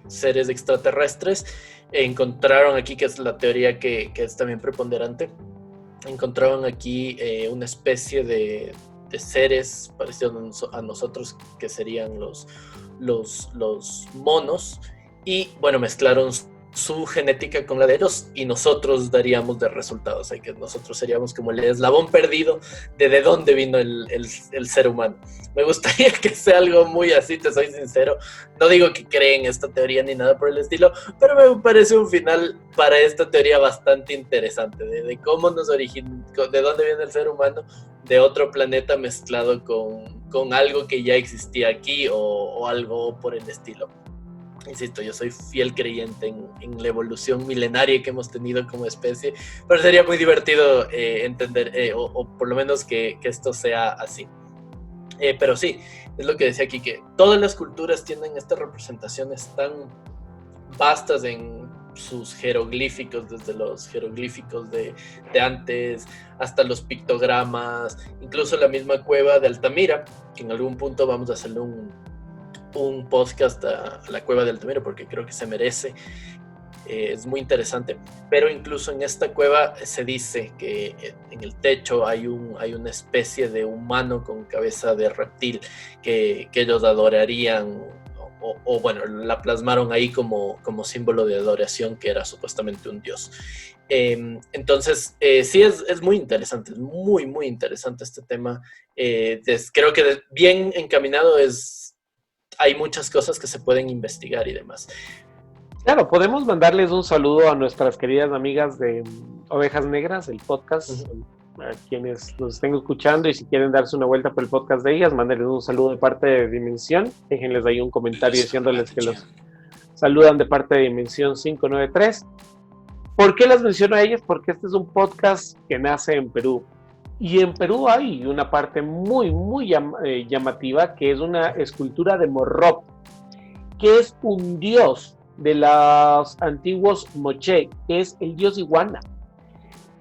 seres extraterrestres, encontraron aquí, que es la teoría que es también preponderante, encontraron aquí una especie de seres parecidos a nosotros, que serían los monos, y bueno, mezclaron su genética con la de ellos y nosotros daríamos de resultados, o sea, que nosotros seríamos como el eslabón perdido de dónde vino el ser humano. Me gustaría que sea algo muy así, te soy sincero, no digo que creen esta teoría ni nada por el estilo, pero me parece un final para esta teoría bastante interesante, de cómo nos de dónde viene el ser humano, de otro planeta mezclado con algo que ya existía aquí o algo por el estilo. Insisto, yo soy fiel creyente en la evolución milenaria que hemos tenido como especie, pero sería muy divertido entender, o por lo menos que esto sea así. Pero sí, es lo que decía aquí, que todas las culturas tienen estas representaciones tan vastas en sus jeroglíficos, desde los jeroglíficos de antes hasta los pictogramas, incluso la misma cueva de Altamira, que en algún punto vamos a hacerle un podcast a la cueva de Altamira porque creo que se merece, es muy interesante, pero incluso en esta cueva se dice que en el techo hay una especie de humano con cabeza de reptil que ellos adorarían, o bueno, la plasmaron ahí como símbolo de adoración, que era supuestamente un dios. Entonces, sí, es muy interesante, es muy, muy interesante este tema. Creo que bien encaminado hay muchas cosas que se pueden investigar y demás. Claro, podemos mandarles un saludo a nuestras queridas amigas de Ovejas Negras, el podcast, a quienes nos estén escuchando, y si quieren darse una vuelta por el podcast de ellas, mándenles un saludo de parte de Dimensión, déjenles ahí un comentario diciéndoles que los saludan de parte de Dimensión 593. ¿Por qué las menciono a ellas? Porque este es un podcast que nace en Perú. Y en Perú hay una parte muy, muy llamativa, que es una escultura de Morrop, que es un dios de los antiguos moche, que es el dios iguana.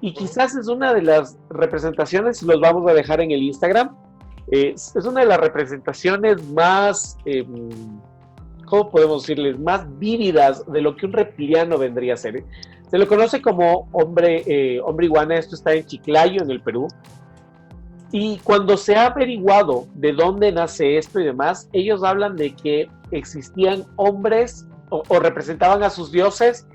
Y quizás es una de las representaciones, los vamos a dejar en el Instagram, es una de las representaciones más ¿cómo podemos decirles? Más vívidas de lo que un reptiliano vendría a ser. Se lo conoce como hombre iguana, esto está en Chiclayo, en el Perú. Y cuando se ha averiguado de dónde nace esto y demás, ellos hablan de que existían hombres o representaban a sus dioses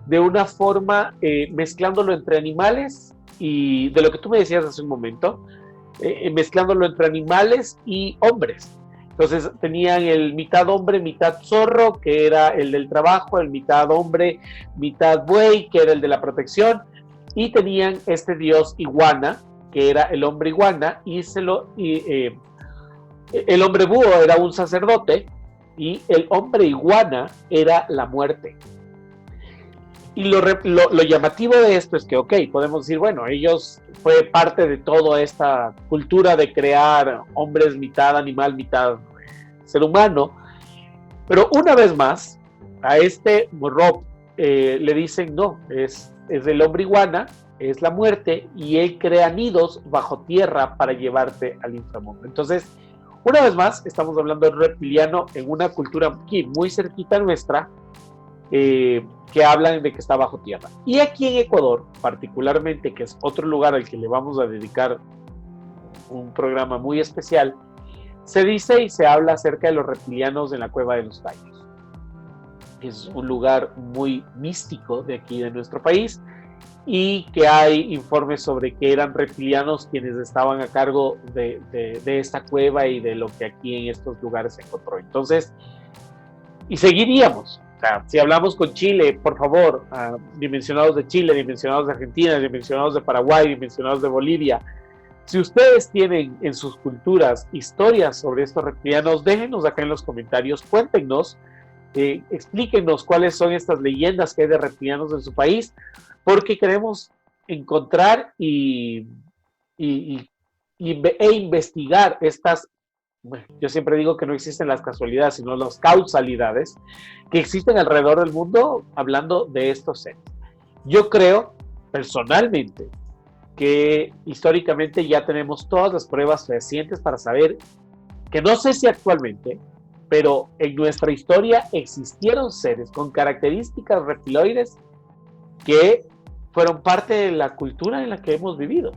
de una forma mezclándolo entre animales y de lo que tú me decías hace un momento, mezclándolo entre animales y hombres. Entonces tenían el mitad hombre, mitad zorro, que era el del trabajo, el mitad hombre, mitad buey, que era el de la protección, y tenían este dios iguana, que era el hombre iguana, y el hombre búho era un sacerdote, y el hombre iguana era la muerte. Y lo llamativo de esto es que, ok, podemos decir, bueno, ellos fue parte de toda esta cultura de crear hombres mitad animal, mitad ser humano, pero una vez más, a este Rob le dicen, no, es el hombre iguana, es la muerte, y él crea nidos bajo tierra para llevarte al inframundo. Entonces, una vez más, estamos hablando de un reptiliano en una cultura aquí muy cerquita nuestra, que hablan de que está bajo tierra. Y aquí en Ecuador, particularmente, que es otro lugar al que le vamos a dedicar un programa muy especial, se dice y se habla acerca de los reptilianos en la Cueva de los Tallos. Es un lugar muy místico de aquí de nuestro país, y que hay informes sobre que eran reptilianos quienes estaban a cargo de esta cueva y de lo que aquí en estos lugares se encontró. Entonces, y seguiríamos. O sea, si hablamos con Chile, por favor, dimensionados de Chile, dimensionados de Argentina, dimensionados de Paraguay, dimensionados de Bolivia, si ustedes tienen en sus culturas historias sobre estos reptilianos, déjenos acá en los comentarios, cuéntenos, explíquenos cuáles son estas leyendas que hay de reptilianos en su país, porque queremos encontrar e investigar estas. Bueno, yo siempre digo que no existen las casualidades, sino las causalidades que existen alrededor del mundo hablando de estos seres. Yo creo, personalmente, que históricamente ya tenemos todas las pruebas fehacientes para saber que, no sé si actualmente, pero en nuestra historia existieron seres con características reptiloides que fueron parte de la cultura en la que hemos vivido.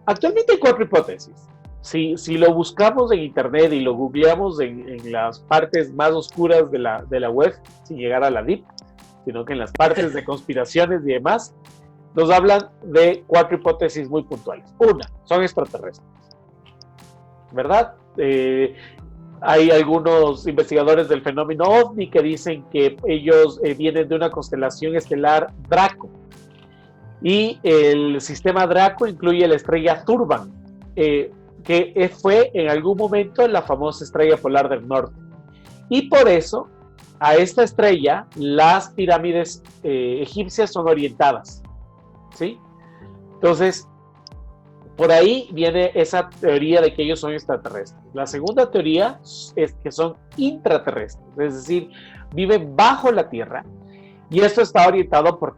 Actualmente hay 4 hipótesis. Si lo buscamos en internet y lo googleamos en las partes más oscuras de la web, sin llegar a la deep, sino que en las partes de conspiraciones y demás, nos hablan de 4 hipótesis muy puntuales. Una, son extraterrestres, ¿verdad? Hay algunos investigadores del fenómeno OVNI que dicen que ellos vienen de una constelación estelar Draco, y el sistema Draco incluye la estrella Turban, que fue en algún momento la famosa estrella polar del norte. Y por eso, a esta estrella, las pirámides egipcias son orientadas, ¿sí? Entonces, por ahí viene esa teoría de que ellos son extraterrestres. La segunda teoría es que son intraterrestres, es decir, viven bajo la Tierra, y esto está orientado por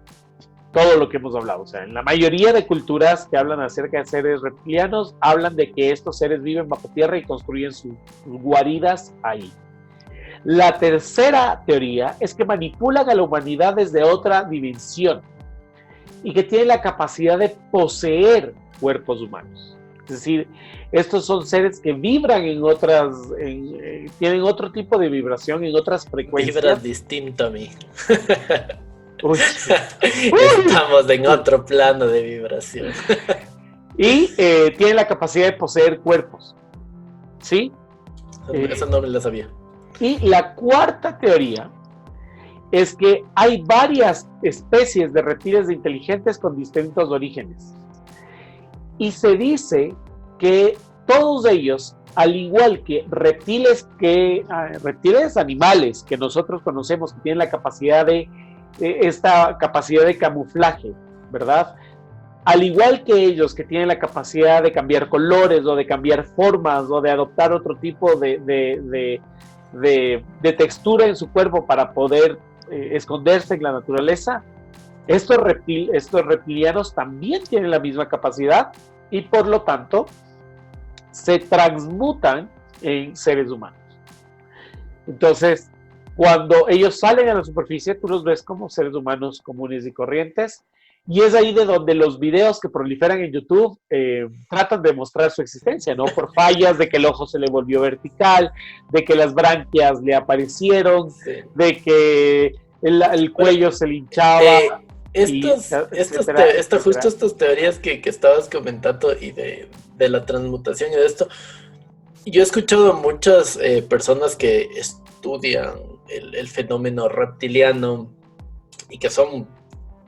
todo lo que hemos hablado. O sea, en la mayoría de culturas que hablan acerca de seres reptilianos, hablan de que estos seres viven bajo tierra y construyen sus guaridas ahí. La tercera teoría es que manipulan a la humanidad desde otra dimensión y que tienen la capacidad de poseer cuerpos humanos. Es decir, estos son seres que vibran en otras, tienen otro tipo de vibración, en otras frecuencias. Vibran distinto a mí. Uy. Estamos en otro plano de vibración. Y tienen la capacidad de poseer cuerpos, ¿sí? Eso no me lo sabía. Y la cuarta teoría es que hay varias especies de reptiles inteligentes con distintos orígenes. Y se dice que todos ellos, al igual que reptiles animales que nosotros conocemos, que tienen la capacidad de esta capacidad de camuflaje, ¿verdad? Al igual que ellos, que tienen la capacidad de cambiar colores o de cambiar formas o de adoptar otro tipo de textura en su cuerpo para poder esconderse en la naturaleza, estos reptilianos también tienen la misma capacidad y por lo tanto se transmutan en seres humanos. Entonces, Cuando ellos salen a la superficie, tú los ves como seres humanos comunes y corrientes. Y es ahí de donde los videos que proliferan en YouTube tratan de mostrar su existencia, ¿no? Por fallas de que el ojo se le volvió vertical, de que las branquias le aparecieron, Sí. de que el cuello se le hinchaba. Justo estas teorías que estabas comentando y de la transmutación y de esto, yo he escuchado a muchas personas que estudian el fenómeno reptiliano y que son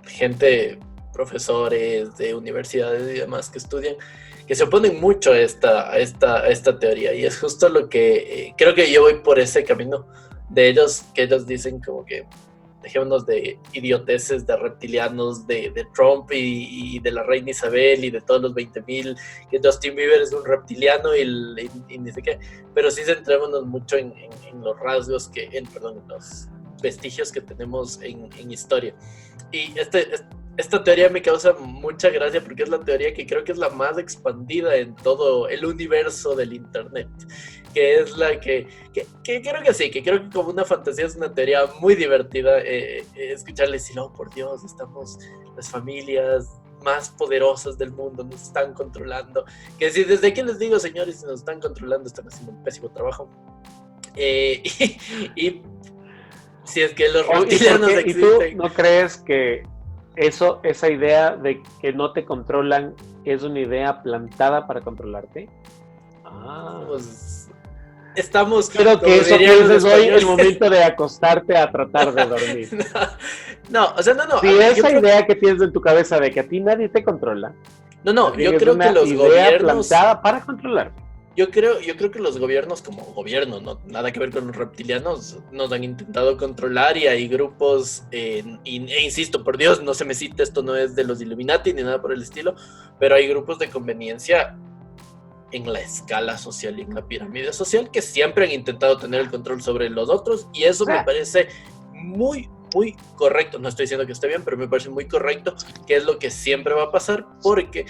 gente, profesores de universidades y demás que estudian, que se oponen mucho a esta teoría, y es justo lo que creo que yo voy por ese camino de ellos, que ellos dicen como que dejémonos de idioteces de reptilianos, de Trump y de la reina Isabel y de todos los 20.000, que Justin Bieber es un reptiliano y ni sé qué, pero sí centrémonos mucho en los rasgos en los vestigios que tenemos en historia. Y esta teoría me causa mucha gracia porque es la teoría que creo que es la más expandida en todo el universo del internet, que es la que creo que sí, que creo que como una fantasía es una teoría muy divertida escucharle decir, oh por Dios, las familias más poderosas del mundo nos están controlando, que si desde aquí les digo, señores, si nos están controlando están haciendo un pésimo trabajo, y si es que los reptilianos existen. ¿Y tú no crees que esa idea de que no te controlan es una idea plantada para controlarte? Pues estamos... Quiero que eso pienses hoy, el momento de acostarte a tratar de dormir. No. Si esa idea que tienes en tu cabeza de que a ti nadie te controla, yo creo que los gobiernos... plantada para controlarte. Yo creo que los gobiernos como gobierno, no nada que ver con los reptilianos, nos han intentado controlar, y hay grupos, e insisto, por Dios, no se me cita, esto no es de los Illuminati ni nada por el estilo, pero hay grupos de conveniencia en la escala social y en la pirámide social que siempre han intentado tener el control sobre los otros, y eso me parece muy, muy correcto. No estoy diciendo que esté bien, pero me parece muy correcto, que es lo que siempre va a pasar, porque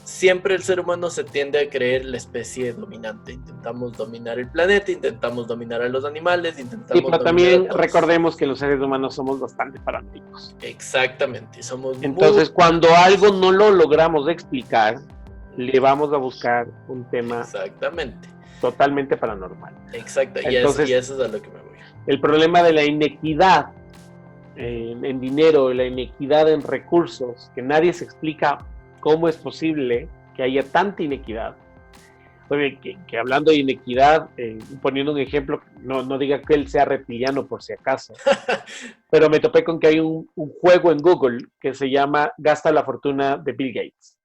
siempre el ser humano se tiende a creer la especie dominante. Intentamos dominar el planeta, intentamos dominar a los animales, intentamos... pero también recordemos que los seres humanos somos bastante paranoicos. Exactamente, Entonces, cuando algo no lo logramos explicar, le vamos a buscar un tema totalmente paranormal. Exacto, entonces, y eso es a lo que me voy. El problema de la inequidad en dinero, la inequidad en recursos, que nadie se explica cómo es posible que haya tanta inequidad. Oye, que hablando de inequidad, poniendo un ejemplo, no diga que él sea reptiliano por si acaso, pero me topé con que hay un juego en Google que se llama Gasta la fortuna de Bill Gates.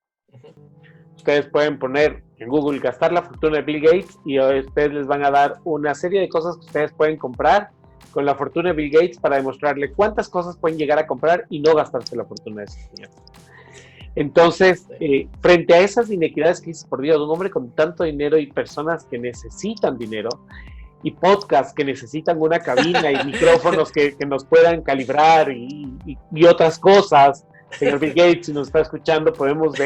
Ustedes pueden poner en Google gastar la fortuna de Bill Gates y a ustedes les van a dar una serie de cosas que ustedes pueden comprar con la fortuna de Bill Gates para demostrarle cuántas cosas pueden llegar a comprar y no gastarse la fortuna de ese señor. Entonces, frente a esas inequidades que dices, por Dios, un hombre con tanto dinero y personas que necesitan dinero y podcasts que necesitan una cabina y micrófonos que nos puedan calibrar y otras cosas. Señor Bill Gates, si nos está escuchando, podemos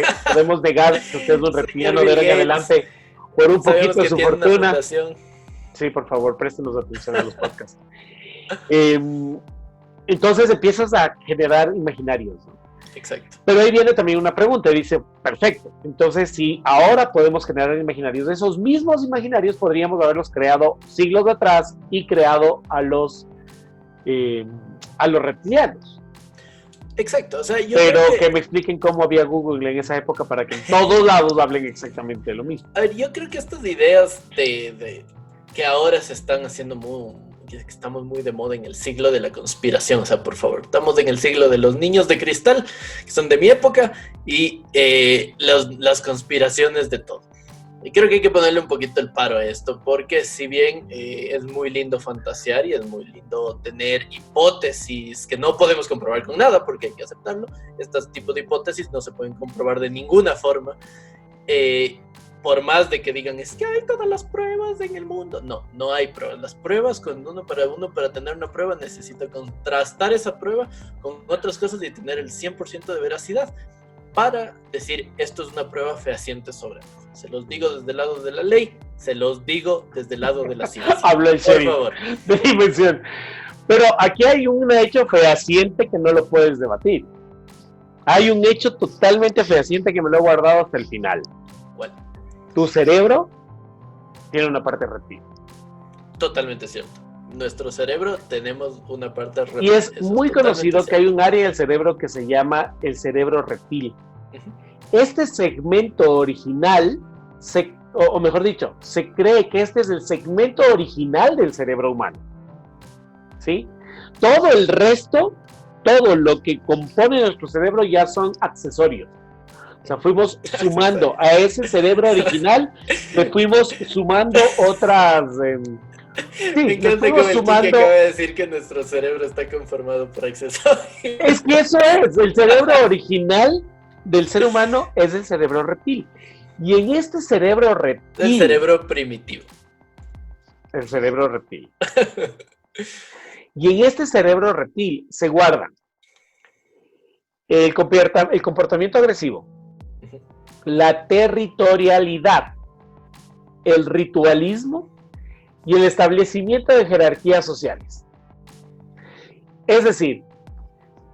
negar que usted es un reptiliano de ahora en adelante por un poquito de su fortuna. Sí, por favor, préstenos atención a los podcasts. Entonces empiezas a generar imaginarios, ¿no? Exacto. Pero ahí viene también una pregunta, dice, perfecto, entonces si ahora podemos generar imaginarios, esos mismos imaginarios podríamos haberlos creado siglos atrás y creado a los reptilianos. Exacto, o sea, pero que me expliquen cómo había Google en esa época para que en todos lados hablen exactamente lo mismo. A ver, yo creo que estas ideas de que ahora se están haciendo que estamos muy de moda en el siglo de la conspiración, o sea, por favor, estamos en el siglo de los niños de cristal, que son de mi época, y las conspiraciones de todo. Y creo que hay que ponerle un poquito el paro a esto, porque si bien es muy lindo fantasear y es muy lindo tener hipótesis que no podemos comprobar con nada, porque hay que aceptarlo, estos tipos de hipótesis no se pueden comprobar de ninguna forma, por más de que digan, es que hay todas las pruebas en el mundo. No hay pruebas. Las pruebas, cuando para tener una prueba necesita contrastar esa prueba con otras cosas y tener el 100% de veracidad para decir, esto es una prueba fehaciente sobre algo. Se los digo desde el lado de la ley, se los digo desde el lado de la ciencia. Habla en serio. Por favor. De dimensión. Pero aquí hay un hecho fehaciente que no lo puedes debatir. Hay un hecho totalmente fehaciente que me lo he guardado hasta el final. Bueno, Tu cerebro tiene una parte reptil. totalmente cierto. Nuestro cerebro tenemos una parte reptil. Y es Eso muy totalmente conocido que cierto. hay un área del cerebro que se llama el cerebro reptil. Este segmento original, o mejor dicho, se cree que este es el segmento original del cerebro humano. ¿Sí? Todo el resto, todo lo que compone nuestro cerebro ya son accesorios. O sea, fuimos sumando a ese cerebro original, le fuimos sumando otras... sí, Me encanta le como fuimos el Kike sumando... acaba de decir que nuestro cerebro está conformado por accesorios. Es que eso es, el cerebro original del ser humano es el cerebro reptil. Y en este cerebro reptil... El cerebro primitivo. El cerebro reptil. Y en este cerebro reptil se guardan el comportamiento agresivo, la territorialidad, el ritualismo y el establecimiento de jerarquías sociales. Es decir,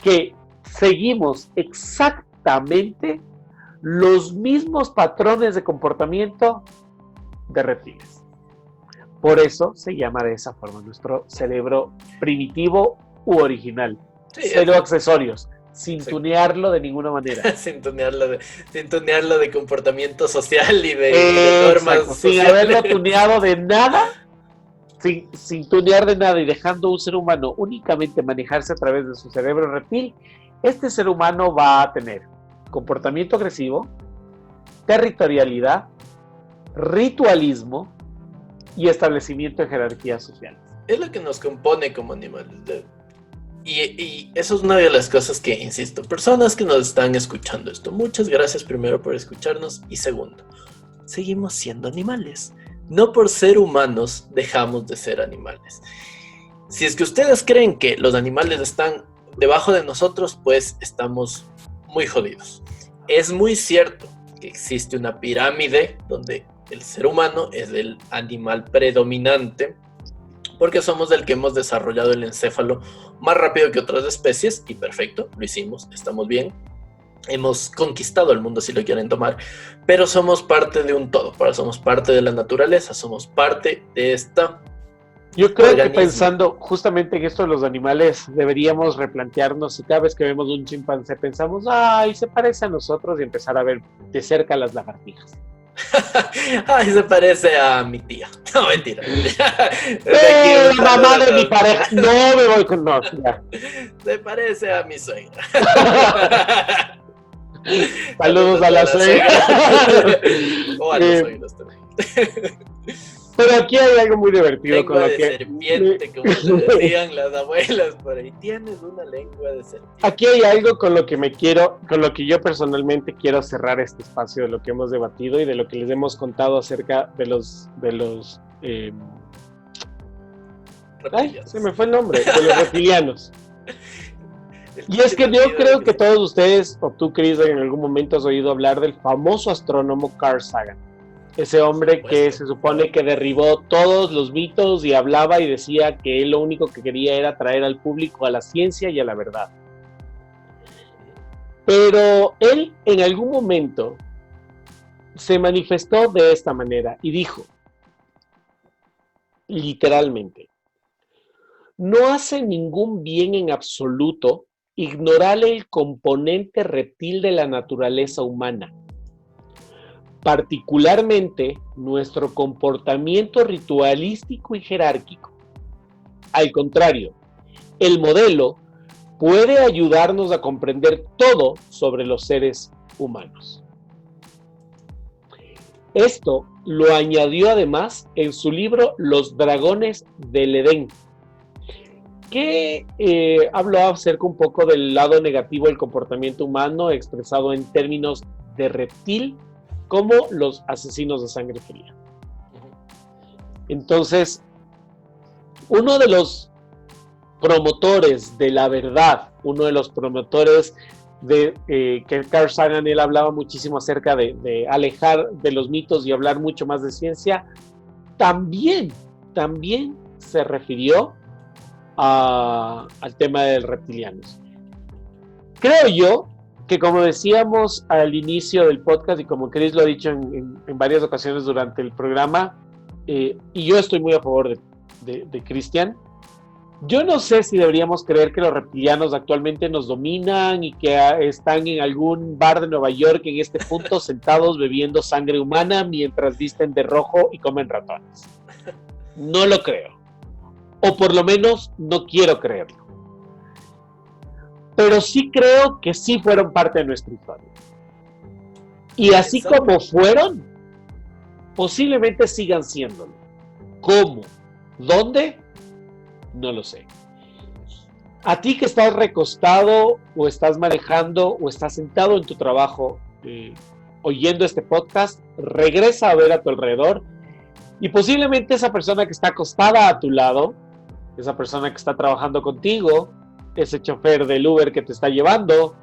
que seguimos exactamente los mismos patrones de comportamiento de reptiles. Por eso se llama de esa forma nuestro cerebro primitivo u original. Sí, Cero accesorios, sin tunearlo de ninguna manera. sin tunearlo de comportamiento social y de normas Exacto, sociales. sin haberlo tuneado de nada, sin tunear de nada y dejando a un ser humano únicamente manejarse a través de su cerebro reptil, este ser humano va a tener comportamiento agresivo, territorialidad, ritualismo y establecimiento de jerarquías sociales. Es lo que nos compone como animales. Y eso es una de las cosas que, insisto, personas que nos están escuchando esto, muchas gracias primero por escucharnos y segundo, seguimos siendo animales. No por ser humanos dejamos de ser animales. Si es que ustedes creen que los animales están debajo de nosotros, pues estamos muy jodidos. Es muy cierto que existe una pirámide donde el ser humano es el animal predominante porque somos el que hemos desarrollado el encéfalo más rápido que otras especies y perfecto, lo hicimos, estamos bien. Hemos conquistado el mundo si lo quieren tomar, pero somos parte de un todo, somos parte de la naturaleza, somos parte de esta... Yo creo que pensando justamente en esto de los animales, deberíamos replantearnos si cada vez que vemos un chimpancé pensamos, ay, se parece a nosotros y empezar a ver de cerca las lagartijas. Ay, se parece a mi tía. No, mentira. La mamá de mi pareja. No me voy con no. Ya. Se parece a mi suegra. Saludos a la suegra. O a los suegros también. Pero aquí hay algo muy divertido lengua con lo de que... serpiente, como le decían las abuelas por ahí. Tienes una lengua de serpiente. Aquí hay algo con lo que yo personalmente quiero cerrar este espacio de lo que hemos debatido y de lo que les hemos contado acerca de los ay, se me fue el nombre, de los reptilianos. Y es que yo creo que todos ustedes, o tú, Chris, en algún momento has oído hablar del famoso astrónomo Carl Sagan. Ese hombre que se supone que derribó todos los mitos y hablaba y decía que él lo único que quería era traer al público a la ciencia y a la verdad. Pero él en algún momento se manifestó de esta manera y dijo, literalmente, no hace ningún bien en absoluto ignorar el componente reptil de la naturaleza humana. Particularmente nuestro comportamiento ritualístico y jerárquico. Al contrario, el modelo puede ayudarnos a comprender todo sobre los seres humanos. Esto lo añadió además en su libro Los dragones del Edén, que habló acerca un poco del lado negativo del comportamiento humano expresado en términos de reptil, como los asesinos de sangre fría. Entonces, uno de los promotores de la verdad, uno de los promotores de que Carl Sagan, él hablaba muchísimo acerca de alejar de los mitos y hablar mucho más de ciencia, también se refirió al tema de reptilianos. Creo yo que, como decíamos al inicio del podcast y como Chris lo ha dicho en varias ocasiones durante el programa, y yo estoy muy a favor de Cristian, yo no sé si deberíamos creer que los reptilianos actualmente nos dominan y que están en algún bar de Nueva York en este punto sentados bebiendo sangre humana mientras visten de rojo y comen ratones. No lo creo. O por lo menos no quiero creerlo. Pero sí creo que sí fueron parte de nuestra historia. Y así como fueron, posiblemente sigan siéndolo. ¿Cómo? ¿Dónde? No lo sé. A ti que estás recostado o estás manejando o estás sentado en tu trabajo oyendo este podcast, regresa a ver a tu alrededor y posiblemente esa persona que está acostada a tu lado, esa persona que está trabajando contigo, ese chofer del Uber que te está llevando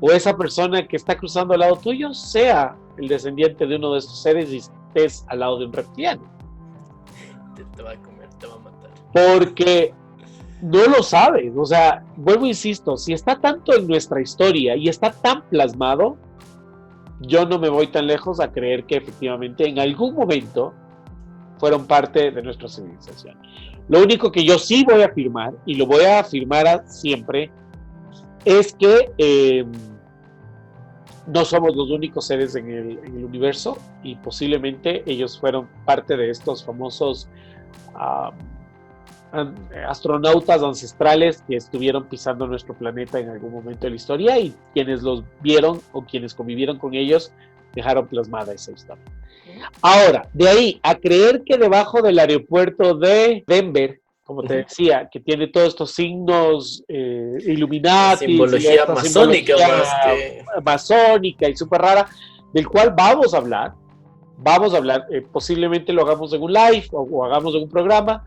o esa persona que está cruzando al lado tuyo sea el descendiente de uno de estos seres y estés al lado de un reptiliano. Te va a comer, te va a matar. Porque no lo sabes, o sea, vuelvo e insisto, si está tanto en nuestra historia y está tan plasmado, yo no me voy tan lejos a creer que efectivamente en algún momento fueron parte de nuestra civilización. Lo único que yo sí voy a afirmar, y lo voy a afirmar siempre, es que no somos los únicos seres en el universo y posiblemente ellos fueron parte de estos famosos astronautas ancestrales que estuvieron pisando nuestro planeta en algún momento de la historia y quienes los vieron o quienes convivieron con ellos dejaron plasmada esa historia. Ahora, de ahí a creer que debajo del aeropuerto de Denver, como te decía, que tiene todos estos signos Illuminati, simbología masónica, masónica y súper rara, del cual vamos a hablar, posiblemente lo hagamos en un live o hagamos en un programa.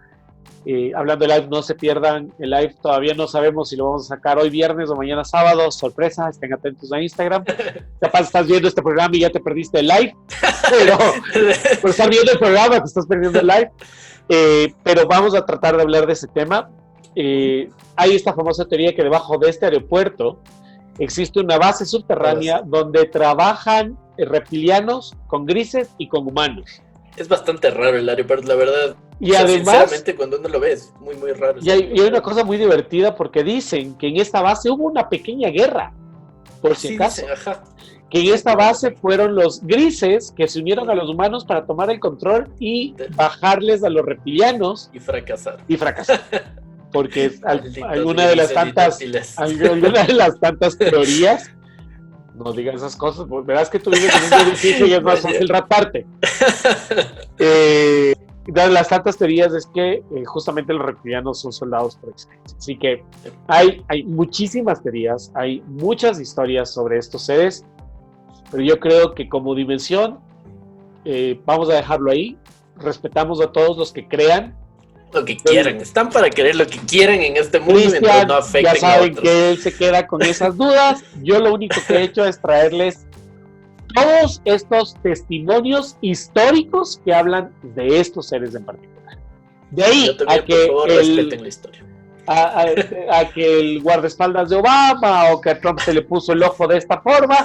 Hablando de live, no se pierdan el live, todavía no sabemos si lo vamos a sacar hoy viernes o mañana sábado, sorpresa, estén atentos a Instagram. Capaz estás viendo este programa y ya te perdiste el live, pero por estar viendo el programa te estás perdiendo el live. Pero vamos a tratar de hablar de ese tema. Hay esta famosa teoría que debajo de este aeropuerto existe una base subterránea donde trabajan reptilianos con grises y con humanos. Es bastante raro el aeropuerto, la verdad. Y además, sinceramente, cuando uno lo ve, es muy, muy raro. Y hay una cosa muy divertida porque dicen que en esta base hubo una pequeña guerra, por si acaso. Dicen, que en esta base fueron los grises que se unieron a los humanos para tomar el control y bajarles a los reptilianos. Y fracasar. Porque alguna de las tantas teorías, no digas esas cosas, verás que tú vives en un edificio y es más fácil raparte. De las tantas teorías es que justamente los reptilianos son soldados por excelencia. Así que hay muchísimas teorías, hay muchas historias sobre estos seres, pero yo creo que como dimensión vamos a dejarlo ahí. Respetamos a todos los que crean lo que quieran, están para creer lo que quieran en este mundo mientras no afecten ya saben a otros. Que él se queda con esas dudas. Yo lo único que he hecho es traerles todos estos testimonios históricos que hablan de estos seres en particular. De ahí también, a que respeten la historia. A que el guardaespaldas de Obama o que a Trump se le puso el ojo de esta forma,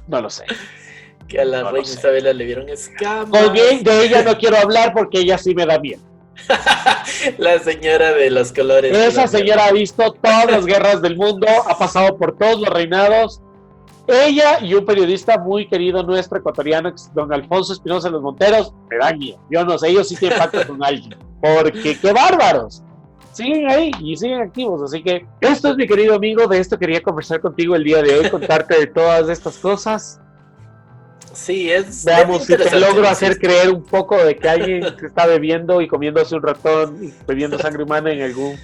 no lo sé. Que a la reina Isabela le vieron escamas. De ella no quiero hablar porque ella sí me da miedo. La señora de los colores. Esa señora ha visto todas las guerras del mundo, ha pasado por todos los reinados. Ella y un periodista muy querido nuestro ecuatoriano, don Alfonso Espinosa de los Monteros, me dan miedo. Yo no sé, ellos sí tienen pacto con alguien. Porque qué bárbaros. Siguen ahí y siguen activos. Así que esto es, mi querido amigo, de esto quería conversar contigo el día de hoy, contarte de todas estas cosas. Sí, es. Veamos si te logro hacer creer un poco de que alguien se está bebiendo y comiéndose un ratón y bebiendo sangre humana en algún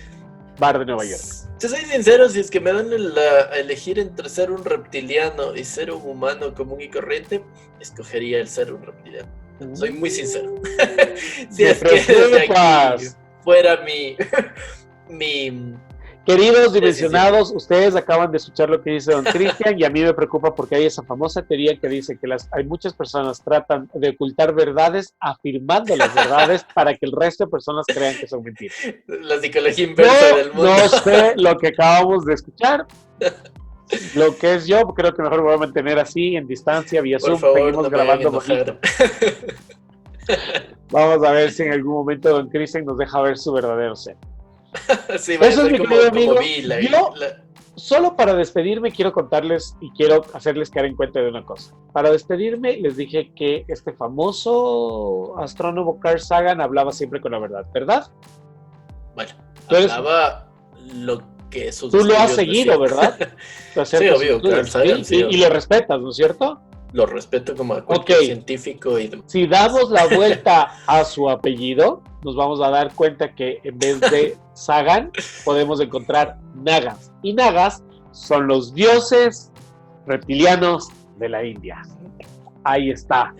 bar de Nueva York. Te soy sincero, si es que me dan a elegir entre ser un reptiliano y ser un humano común y corriente, escogería el ser un reptiliano. Soy muy sincero. Si es que desde aquí fuera mi Queridos dimensionados, ustedes acaban de escuchar lo que dice don Cristian y a mí me preocupa porque hay esa famosa teoría que dice que hay muchas personas tratan de ocultar verdades afirmando las verdades para que el resto de personas crean que son mentiras. La psicología inversa del mundo. No sé lo que acabamos de escuchar. Lo que es yo, creo que mejor voy a mantener así, en distancia, vía Zoom. Por favor, seguimos no grabando bonito. Vamos a ver si en algún momento don Cristian nos deja ver su verdadero ser. Sí, eso es mi querido amigo. Yo, la... solo para despedirme, quiero contarles y quiero hacerles caer en cuenta de una cosa. Para despedirme, les dije que este famoso astrónomo Carl Sagan hablaba siempre con la verdad, ¿verdad? Bueno, hablaba lo que sus Tú lo has seguido, ¿verdad? Sí, obvio, Carl Sagan. Sí, y lo respetas, ¿no es cierto? Lo respeto como a cualquier científico. Si damos la vuelta a su apellido, nos vamos a dar cuenta que en vez de Sagan, podemos encontrar Nagas. Y Nagas son los dioses reptilianos de la India. Ahí está.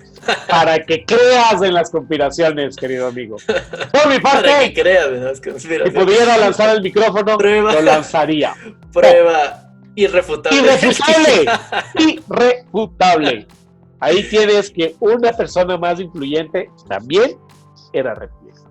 Para que creas en las conspiraciones, querido amigo. Por mi parte, para que creas en las conspiraciones. Si pudiera lanzar el micrófono, lo lanzaría. Prueba. Irrefutable. Irrefutable. Ahí tienes que una persona más influyente también era reptiliana.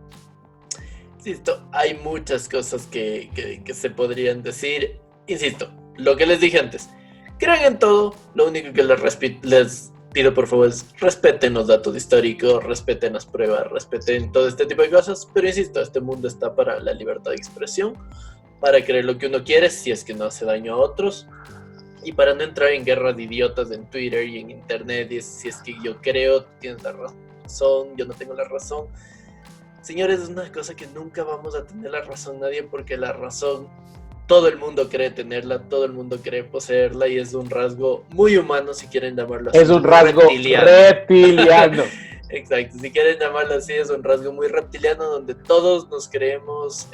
Insisto, hay muchas cosas que se podrían decir. Insisto, lo que les dije antes. Crean en todo. Lo único que les pido por favor es respeten los datos históricos, respeten las pruebas, respeten todo este tipo de cosas. Pero insisto, este mundo está para la libertad de expresión, para creer lo que uno quiere si es que no hace daño a otros y para no entrar en guerras de idiotas en Twitter y en internet y si es que yo creo, tú tienes la razón, yo no tengo la razón. Señores, es una cosa que nunca vamos a tener la razón nadie, porque la razón todo el mundo cree tenerla, todo el mundo cree poseerla y es un rasgo muy humano, si quieren llamarlo así. Es un rasgo reptiliano. Exacto, si quieren llamarlo así, es un rasgo muy reptiliano donde todos nos creemos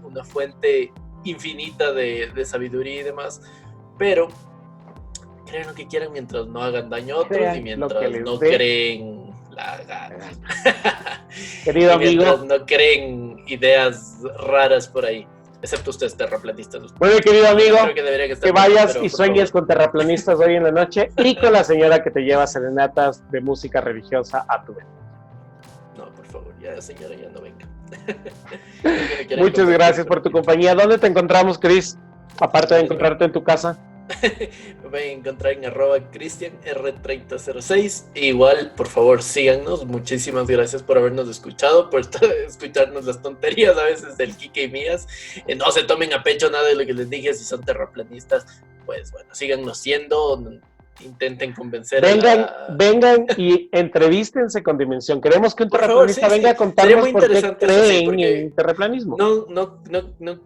una fuente infinita de sabiduría y demás, pero creen lo que quieran mientras no hagan daño a otros y mientras no creen la gana. Querido amigo, mientras no creen ideas raras por ahí, excepto ustedes terraplanistas. Bueno, querido amigo, que vayas y sueñes con terraplanistas hoy en la noche y con la señora que te lleva serenatas de música religiosa a tu vez. No, por favor, ya señora, ya no venga. Muchas gracias por tu compañía. ¿Dónde te encontramos, Chris? Aparte de encontrarte en tu casa. Me voy a encontrar en @CristianR3006. Igual, por favor, síganos. Muchísimas gracias por habernos escuchado, por escucharnos las tonterías a veces del Kike y mías. No se tomen a pecho nada de lo que les dije. Si son terraplanistas, pues bueno, síganos siendo. Intenten convencer vengan y entrevístense con Dimensión. Queremos que un terraplanista venga a contarnos por qué creen en terraplanismo. No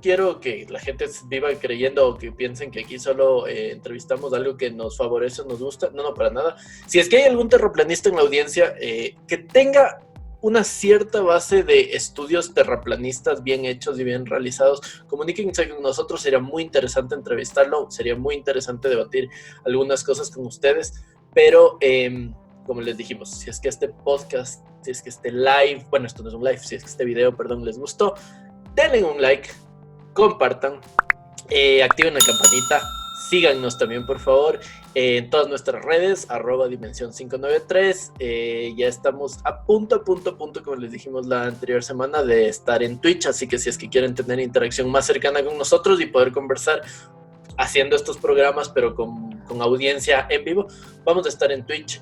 quiero que la gente viva creyendo o que piensen que aquí solo entrevistamos algo que nos favorece o nos gusta. No, para nada. Si es que hay algún terraplanista en la audiencia que tenga una cierta base de estudios terraplanistas bien hechos y bien realizados, comuníquense con nosotros, sería muy interesante entrevistarlo, sería muy interesante debatir algunas cosas con ustedes, pero como les dijimos, si es que este podcast, si es que este live, bueno, esto no es un live, si es que este video, perdón, les gustó, denle un like, compartan, activen la campanita, síganos también, por favor, en todas nuestras redes, @Dimensión593. Ya estamos a punto, como les dijimos la anterior semana, de estar en Twitch, así que si es que quieren tener interacción más cercana con nosotros y poder conversar haciendo estos programas, pero con audiencia en vivo, vamos a estar en Twitch.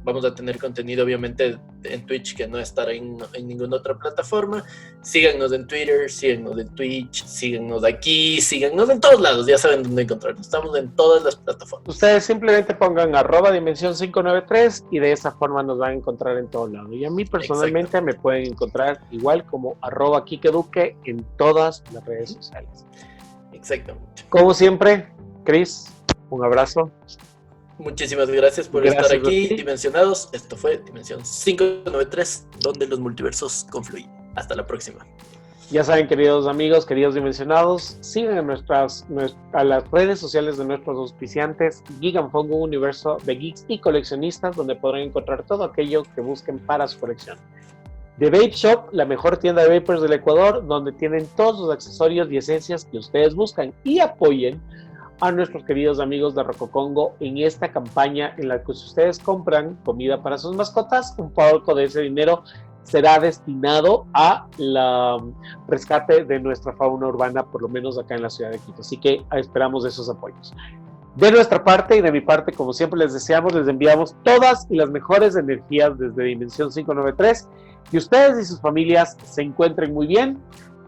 Vamos a tener contenido obviamente en Twitch que no estará en ninguna otra plataforma. Síganos en Twitter, síganos en Twitch, síganos aquí, síganos en todos lados, ya saben dónde encontrarnos. Estamos en todas las plataformas. Ustedes simplemente pongan @Dimensión593 y de esa forma nos van a encontrar en todos lados. Y a mí personalmente me pueden encontrar igual como @KikeDuque en todas las redes sociales. Exactamente. Como siempre, Chris, un abrazo. Muchísimas gracias por estar aquí, Dimensionados. Esto fue Dimensión 593, donde los multiversos confluyen. Hasta la próxima. Ya saben, queridos amigos, queridos Dimensionados, sigan a las redes sociales de nuestros auspiciantes, Geek and Funko, universo de geeks y coleccionistas, donde podrán encontrar todo aquello que busquen para su colección. The Vape Shop, la mejor tienda de vapers del Ecuador, donde tienen todos los accesorios y esencias que ustedes buscan, y apoyen a nuestros queridos amigos de Rococongo en esta campaña en la que si ustedes compran comida para sus mascotas, un poco de ese dinero será destinado a la rescate de nuestra fauna urbana, por lo menos acá en la ciudad de Quito. Así que esperamos esos apoyos. De nuestra parte y de mi parte, como siempre les deseamos, les enviamos todas y las mejores energías desde Dimensión 593, que ustedes y sus familias se encuentren muy bien.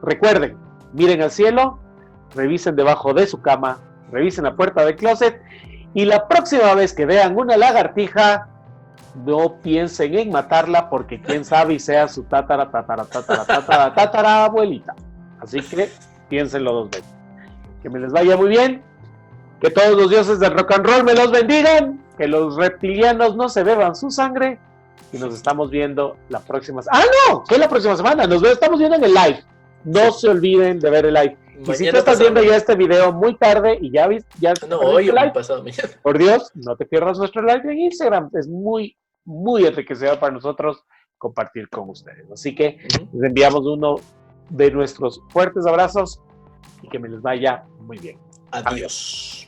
Recuerden, miren al cielo, revisen debajo de su cama, revisen la puerta del closet, y la próxima vez que vean una lagartija, no piensen en matarla, porque quién sabe y sea su tatara abuelita. Así que piénsenlo dos veces. Que me les vaya muy bien. Que todos los dioses del rock and roll me los bendigan. Que los reptilianos no se beban su sangre. Y nos estamos viendo la próxima semana. ¡Ah, no! ¿Qué es la próxima semana? Estamos viendo en el live. No se olviden de ver el live. Y si tú estás viendo ya este video muy tarde y ya viste... No, hoy o pasado mañana. Por Dios, no te pierdas nuestro live en Instagram. Es muy, muy enriquecedor para nosotros compartir con ustedes. Así que les enviamos uno de nuestros fuertes abrazos y que me les vaya muy bien. Adiós.